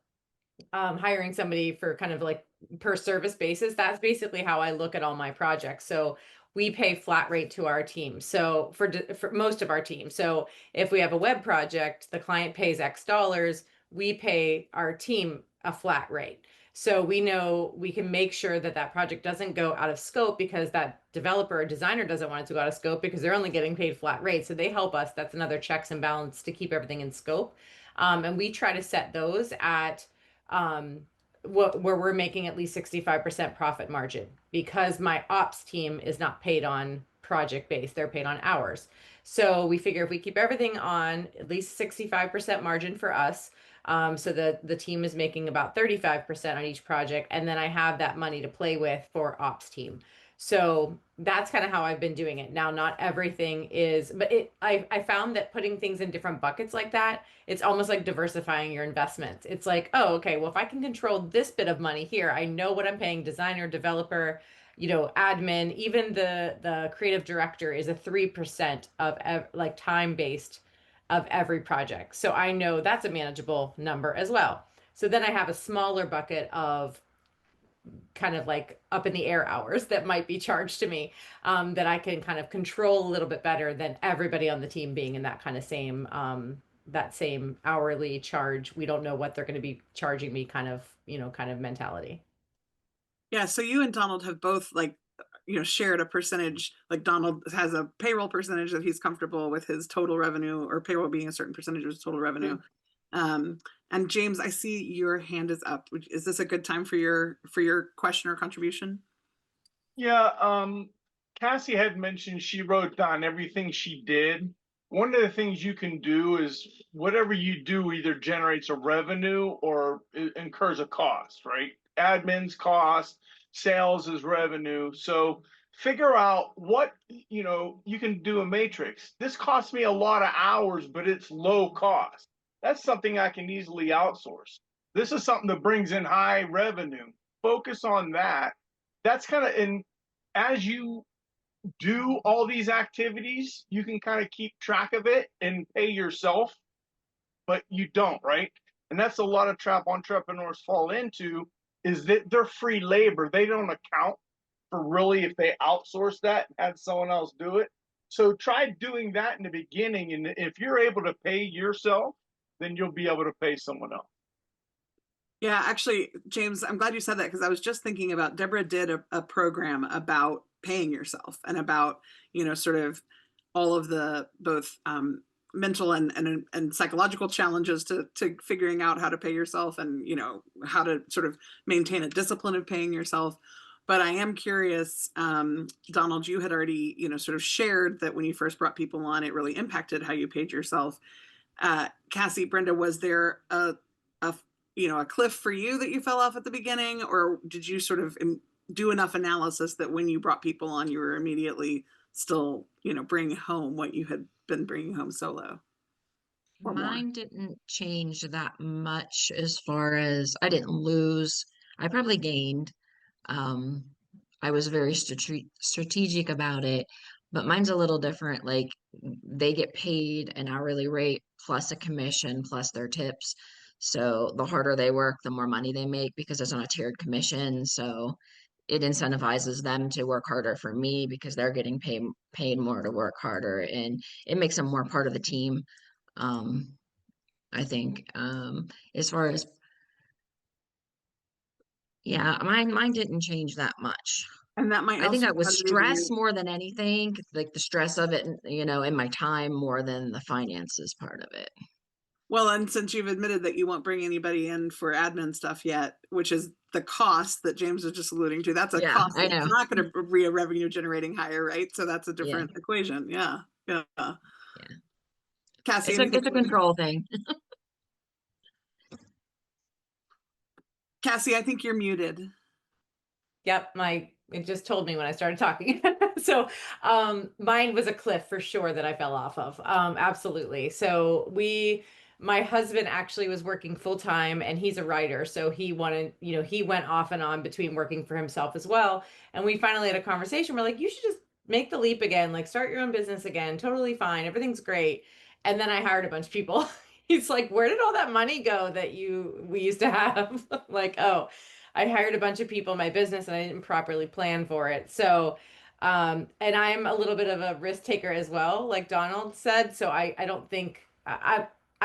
hiring somebody for kind of like per service basis, that's basically how I look at all my projects. So we pay flat rate to our team. So for most of our team. So if we have a web project, the client pays X dollars, we pay our team a flat rate. So we know we can make sure that that project doesn't go out of scope because that developer or designer doesn't want it to go out of scope because they're only getting paid flat rate. So they help us. That's another checks and balance to keep everything in scope. And we try to set those at where we're making at least 65% profit margin because my ops team is not paid on project base, they're paid on hours. So we figure if we keep everything on at least 65% margin for us, so the team is making about 35% on each project, and then I have that money to play with for ops team. So that's kind of how I've been doing it. Now, not everything is, but I found that putting things in different buckets like that, it's almost like diversifying your investments. It's like, oh, okay, well, if I can control this bit of money here, I know what I'm paying designer, developer, admin, even the creative director is a 3% of like time based of every project. So I know that's a manageable number as well. So then I have a smaller bucket of kind of like up in the air hours that might be charged to me, that I can kind of control a little bit better than everybody on the team being in that kind of same hourly charge. We don't know what they're going to be charging me kind of mentality. Yeah, so you and Donald have both shared a percentage. Like Donald has a payroll percentage that he's comfortable with his total revenue, or payroll being a certain percentage of his total revenue. And James, I see your hand is up. Is this a good time for your question or contribution? Yeah, Cassie had mentioned she wrote down everything she did. One of the things you can do is whatever you do either generates a revenue or incurs a cost, right? Admin's cost, sales is revenue. So figure out what, you can do a matrix. This costs me a lot of hours, but it's low cost. That's something I can easily outsource. This is something that brings in high revenue. Focus on that. That's kind of, and as you do all these activities, you can kind of keep track of it and pay yourself, but you don't, right? And that's a lot of trap entrepreneurs fall into, is that they're free labor. They don't account for really if they outsource that and have someone else do it. So try doing that in the beginning. And if you're able to pay yourself, then you'll be able to pay someone else. Yeah, actually, James, I'm glad you said that because I was just thinking about Deborah did a program about paying yourself and about, sort of all of the both mental and psychological challenges to figuring out how to pay yourself and, how to sort of maintain a discipline of paying yourself. But I am curious, Donald, you had already, sort of shared that when you first brought people on, it really impacted how you paid yourself. Cassie, Brenda, was there a cliff for you that you fell off at the beginning, or did you sort of do enough analysis that when you brought people on, you were immediately still, bringing home what you had been bringing home solo? Or more? Mine didn't change that much as far as I didn't lose. I probably gained. I was very strategic about it, but mine's a little different. Like they get paid an hourly rate plus a commission plus their tips. So the harder they work, the more money they make because it's on a tiered commission. So it incentivizes them to work harder for me because they're getting paid more to work harder, and it makes them more part of the team. I think as far as yeah, mine didn't change that much. And that might I think also I was have to do with stressed you. more than anything, like the stress of it, in my time more than the finances part of it. Well, and since you've admitted that you won't bring anybody in for admin stuff yet, which is the cost that James was just alluding to, that's a Yeah, cost I that's know. not going to be a revenue generating hire, right? So that's a Yeah, different equation. Yeah. Yeah. yeah. Cassie, It's a anything? it's a control thing. Cassie, I think you're muted. Yep, it just told me when I started talking. So mine was a cliff for sure that I fell off of. Absolutely. So my husband actually was working full time and he's a writer. So he wanted, he went off and on between working for himself as well. And we finally had a conversation. We're like, you should just make the leap again, like start your own business again. Totally fine. Everything's great. And then I hired a bunch of people. He's like, where did all that money go that we used to have? Like, oh, I hired a bunch of people in my business and I didn't properly plan for it. So, and I'm a little bit of a risk taker as well, like Donald said. So I don't think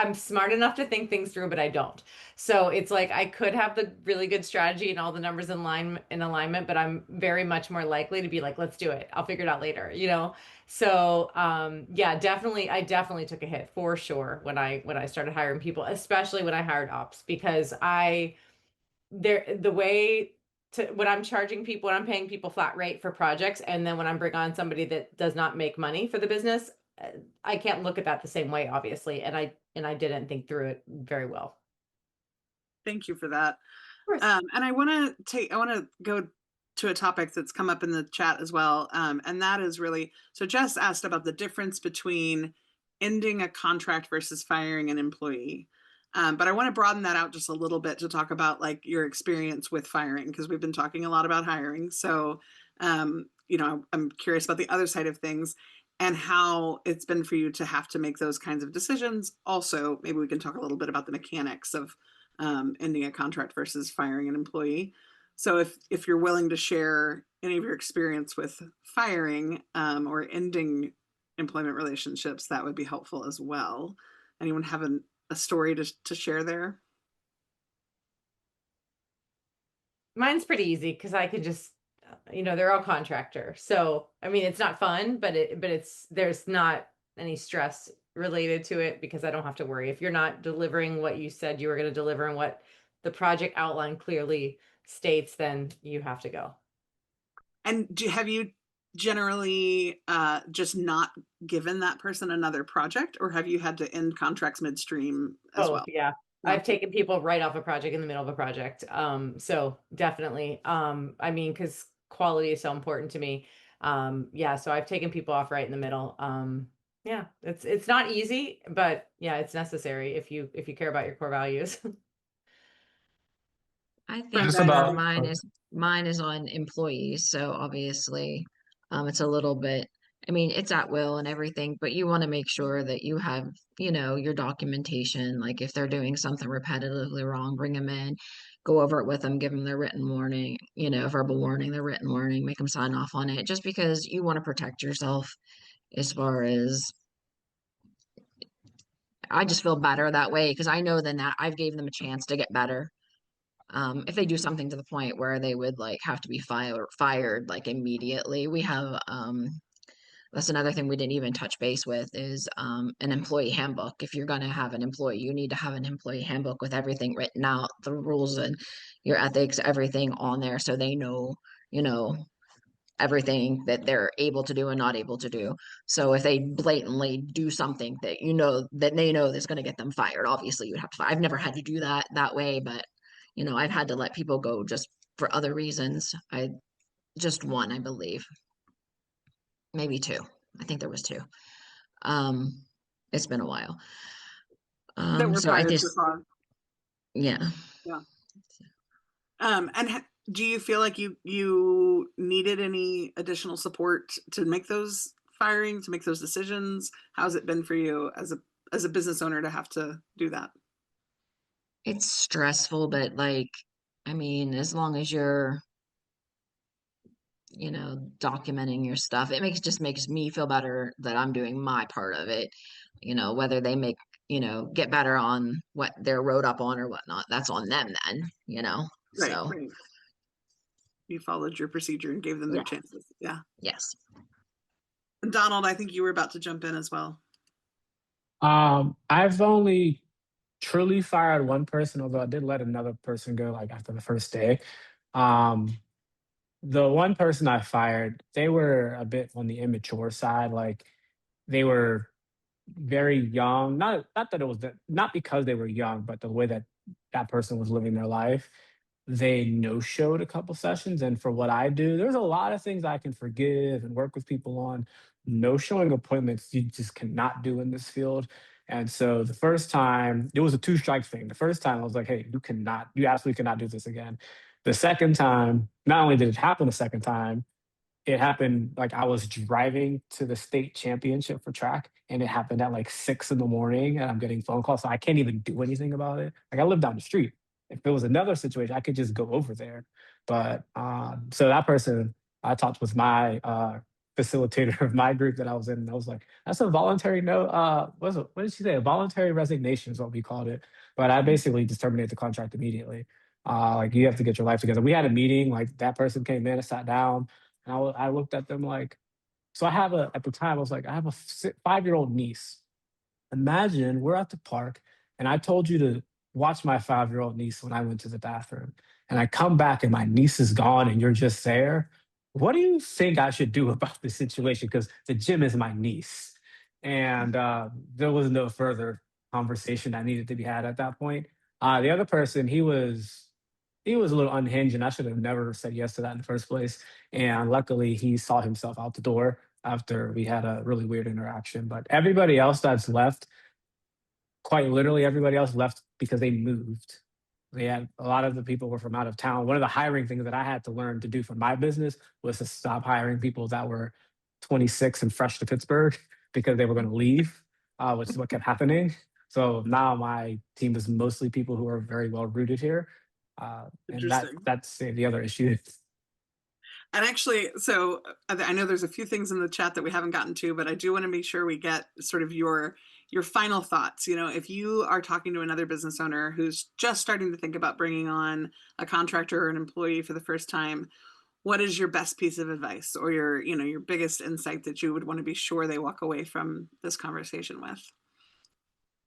I'm smart enough to think things through, but I don't. So it's like I could have the really good strategy and all the numbers in alignment, but I'm very much more likely to be like, let's do it. I'll figure it out later, you know? So yeah, definitely, I definitely took a hit for sure when I started hiring people, especially when I hired ops, because the way to when I'm charging people, when I'm paying people flat rate for projects, and then when I'm bringing on somebody that does not make money for the business, I can't look at that the same way, obviously, and I didn't think through it very well. Thank you for that. Of course. And I want to go to a topic that's come up in the chat as well. And that is really, so Jess asked about the difference between ending a contract versus firing an employee. But I want to broaden that out just a little bit to talk about like your experience with firing, because we've been talking a lot about hiring. So, you know, I'm curious about the other side of things and how it's been for you to have to make those kinds of decisions. Also, maybe we can talk a little bit about the mechanics of ending a contract versus firing an employee. So if you're willing to share any of your experience with firing or ending employment relationships, that would be helpful as well. Anyone have a story to share there? Mine's pretty easy because I could just, you know, they're all contractor. So, I mean, it's not fun, but there's not any stress related to it because I don't have to worry. If you're not delivering what you said you were going to deliver and what the project outline clearly states, then you have to go. And have you generally just not given that person another project, or have you had to end contracts midstream as Oh, well? yeah. No. I've taken people right off a project in the middle of a project. So definitely. I mean, because quality is so important to me. Yeah, so I've taken people off right in the middle. Yeah, it's not easy, but yeah, it's necessary if you care about your core values. I think Brenda, Just I for about, know- mine is on employees, so obviously it's a little bit, I mean, it's at will and everything, but you want to make sure that you have, you know, your documentation. Like if they're doing something repetitively wrong, bring them in, go over it with them, give them their written warning, you know, verbal warning, their written warning, make them sign off on it, just because you want to protect yourself as far as I just feel better that way because I know then that I've gave them a chance to get better. If they do something to the point where they would like have to be fired like immediately, we have that's another thing we didn't even touch base with is an employee handbook. If you're going to have an employee, you need to have an employee handbook with everything written out, the rules and your ethics, everything on there, so they know, you know, everything that they're able to do and not able to do. So if they blatantly do something that you know that they know that's going to get them fired, obviously you would have to fire. I've never had to do that way, but you know, I've had to let people go just for other reasons. I just one, I believe. Maybe two. I think there was two. It's been a while. that were So I fired so just far. yeah. Yeah. And do you feel like you needed any additional support to make those firings, to make those decisions? How's it been for you as a business owner to have to do that? It's stressful, but like I mean, as long as you're you know, documenting your stuff. It just makes me feel better that I'm doing my part of it. You know, whether they make, you know, get better on what they're wrote up on or whatnot, that's on them then, you know. Right, So right. You followed your procedure and gave them their yeah, chances. Yeah. yes. And Donald, I think you were about to jump in as well. I've only truly fired one person, although I did let another person go like after the first day. Um, the one person I fired, they were a bit on the immature side. Like they were very young. Not that it was not because they were young, but the way that that person was living their life. They no showed a couple sessions, and for what I do, there's a lot of things I can forgive and work with people on. No showing appointments you just cannot do in this field. And so the first time, it was a two strike thing. The first time I was like, hey, you absolutely cannot do this again. The second time, not only did it happen the second time, it happened like I was driving to the state championship for track, and it happened at like 6 in the morning, and I'm getting phone calls, so I can't even do anything about it. Like I live down the street. If it was another situation, I could just go over there. But so that person I talked with my facilitator of my group that I was in. And I was like, that's a voluntary no, what did she say? A voluntary resignation is what we called it. But I basically just terminated the contract immediately. Like you have to get your life together. We had a meeting, like that person came in and sat down and I looked at them like, so at the time, I was like, I have a 5-year-old niece. Imagine we're at the park and I told you to watch my 5-year-old niece when I went to the bathroom. And I come back and my niece is gone and you're just there. What do you think I should do about this situation? Because the gym is my niece. And there was no further conversation that needed to be had at that point. The other person, he was a little unhinged and I should have never said yes to that in the first place. And luckily he saw himself out the door after we had a really weird interaction. But everybody else that's left, quite literally everybody else left because they moved. They had a lot of the people were from out of town. One of the hiring things that I had to learn to do for my business was to stop hiring people that were 26 and fresh to Pittsburgh because they were going to leave, which is what kept happening. So now my team is mostly people who are very well rooted here. And Interesting. that's the other issue. And actually, so I know there's a few things in the chat that we haven't gotten to, but I do want to make sure we get sort of your final thoughts. You know, if you are talking to another business owner who's just starting to think about bringing on a contractor or an employee for the first time, what is your best piece of advice or your biggest insight that you would want to be sure they walk away from this conversation with?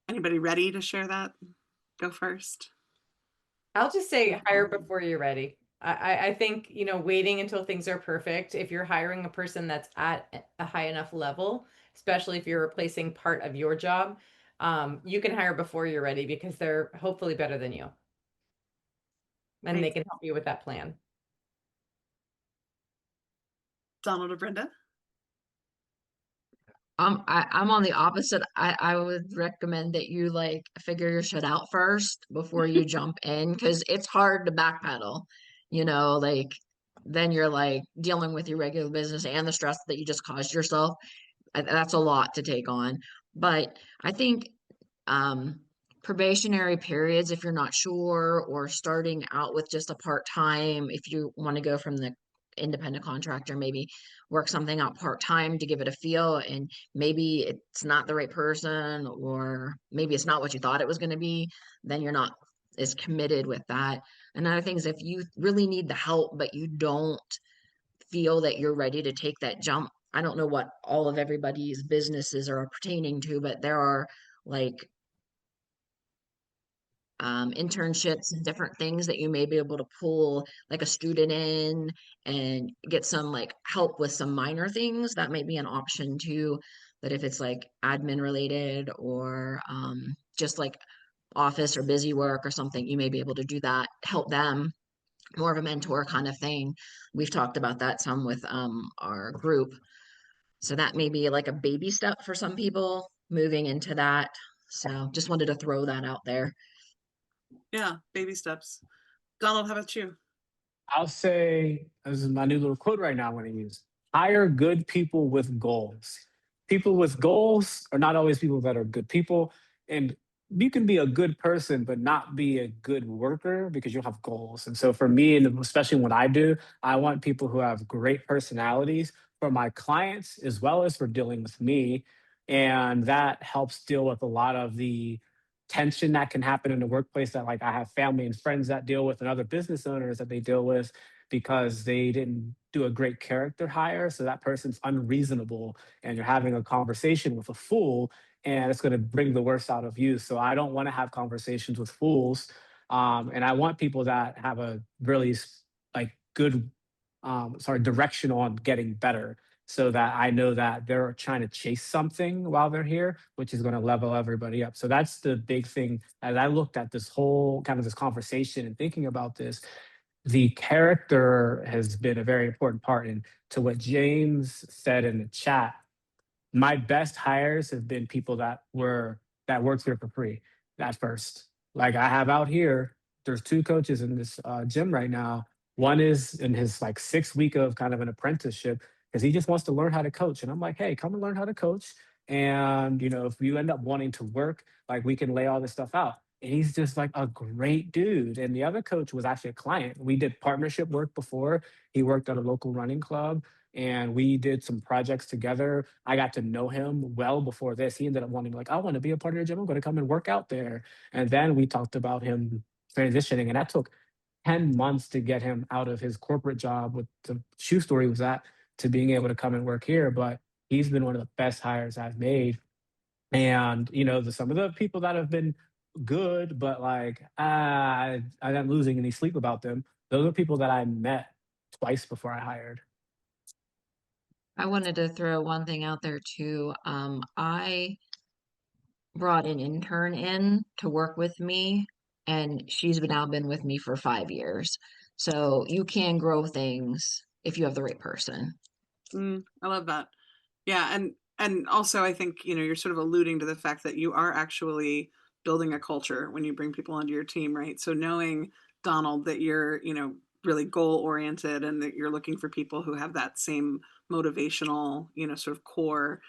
Anybody ready to share that? Go first. I'll just say hire before you're ready. I think, waiting until things are perfect, if you're hiring a person that's at a high enough level, especially if you're replacing part of your job, you can hire before you're ready because they're hopefully better than you. And they can help you with that plan. Donald or Brenda? I'm on the opposite. I would recommend that you like figure your shit out first before you jump in because it's hard to backpedal, like then you're like dealing with your regular business and the stress that you just caused yourself. That's a lot to take on. But I think probationary periods, if you're not sure, or starting out with just a part-time, if you want to go from the independent contractor, maybe work something out part-time to give it a feel, and maybe it's not the right person, or maybe it's not what you thought it was going to be, then you're not as committed with that. Another thing is if you really need the help, but you don't feel that you're ready to take that jump. I don't know what all of everybody's businesses are pertaining to, but there are like internships and different things that you may be able to pull like a student in and get some like help with some minor things. That might be an option too. But if it's like admin related or just like office or busy work or something, you may be able to do that, help them, more of a mentor kind of thing. We've talked about that some with our group. So that may be like a baby step for some people moving into that. So just wanted to throw that out there. Yeah, baby steps. Donald, how about you? I'll say, this is my new little quote right now I want to use: hire good people with goals. People with goals are not always people that are good people. And you can be a good person, but not be a good worker because you don't have goals. And so for me, and especially what I do, I want people who have great personalities for my clients as well as for dealing with me. And that helps deal with a lot of the tension that can happen in the workplace that like I have family and friends that deal with and other business owners that they deal with because they didn't do a great character hire. So that person's unreasonable and you're having a conversation with a fool and it's going to bring the worst out of you. So I don't want to have conversations with fools. And I want people that have a really like good direction on getting better so that I know that they're trying to chase something while they're here, which is going to level everybody up. So that's the big thing. As I looked at this whole kind of this conversation and thinking about this, the character has been a very important part. And to what James said in the chat, my best hires have been people that worked here for free at first. Like I have out here, there's 2 coaches in this gym right now. One is in his like 6th week of kind of an apprenticeship because he just wants to learn how to coach. And I'm like, hey, come and learn how to coach. And if you end up wanting to work, like we can lay all this stuff out. And he's just like a great dude. And the other coach was actually a client. We did partnership work before. He worked at a local running club. and we did some projects together. I got to know him well before this. He ended up wanting, like, I want to be a part of your gym. I'm going to come and work out there. And then we talked about him transitioning, and that took 10 months to get him out of his corporate job with the shoe store he was at to being able to come and work here. But he's been one of the best hires I've made. And, you know, some of the people that have been good, but like, I'm losing any sleep about them. Those are people that I met twice before I hired. I wanted to throw one thing out there too. I brought an intern in to work with me, and she's now been with me for 5 years. So you can grow things if you have the right person. I love that. Yeah, and also I think, you know, you're sort of alluding to the fact that you are actually building a culture when you bring people onto your team, right? So knowing, Donald, that you're, you know, really goal oriented and that you're looking for people who have that same motivational, you know, sort of core.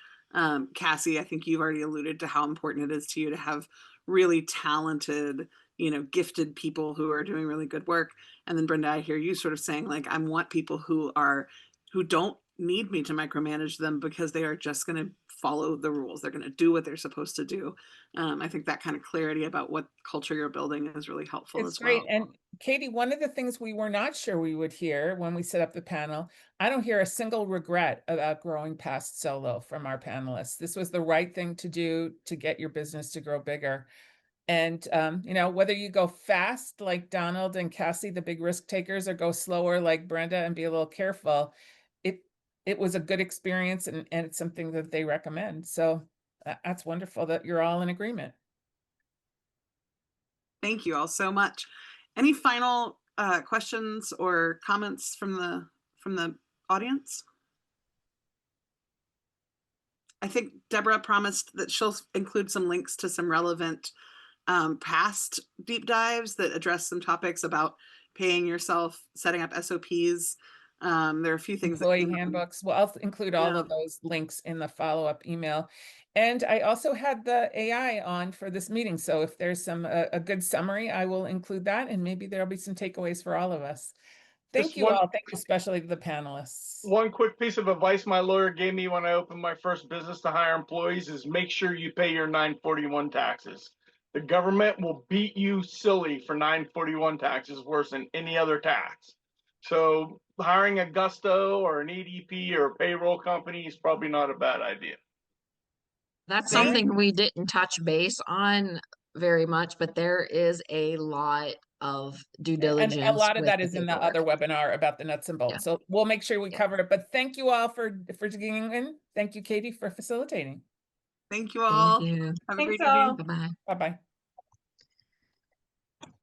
Cassie, I think you've already alluded to how important it is to you to have really talented, you know, gifted people who are doing really good work. And then Brenda, I hear you sort of saying like, I want people who don't need me to micromanage them because they are just going to follow the rules. They're going to do what they're supposed to do. I think that kind of clarity about what culture you're building is really helpful It's as great. well. And Katie, one of the things we were not sure we would hear when we set up the panel, I don't hear a single regret about growing past solo from our panelists. This was the right thing to do to get your business to grow bigger. And, you know, whether you go fast like Donald and Cassie, the big risk takers, or go slower like Brenda and be a little careful, it was a good experience, and it's something that they recommend. So that's wonderful that you're all in agreement. Thank you all so much. Any final questions or comments from the audience? I think Deborah promised that she'll include some links to some relevant past deep dives that address some topics about paying yourself, setting up SOPs. There are a few things. Employee handbooks. Well, I'll include all of those links in the follow-up email. And I also had the AI on for this meeting. So if there's a good summary, I will include that, and maybe there'll be some takeaways for all of us. Thank Just you all. Thank you especially to the panelists. One quick piece of advice my lawyer gave me when I opened my first business to hire employees is make sure you pay your 941 taxes. The government will beat you silly for 941 taxes worse than any other tax. So hiring a Gusto or an ADP or a payroll company is probably not a bad idea. That's Thank- something we didn't touch base on very much, but there is a lot of due diligence. And a lot of with that the is in the paperwork. other webinar about the nuts and bolts. Yeah. So we'll make sure we Yeah. cover it. But thank you all for getting in. Thank you, Katie, for facilitating. Thank you all. Thank you. Have a Thanks great evening. all. Bye-bye. Bye-bye.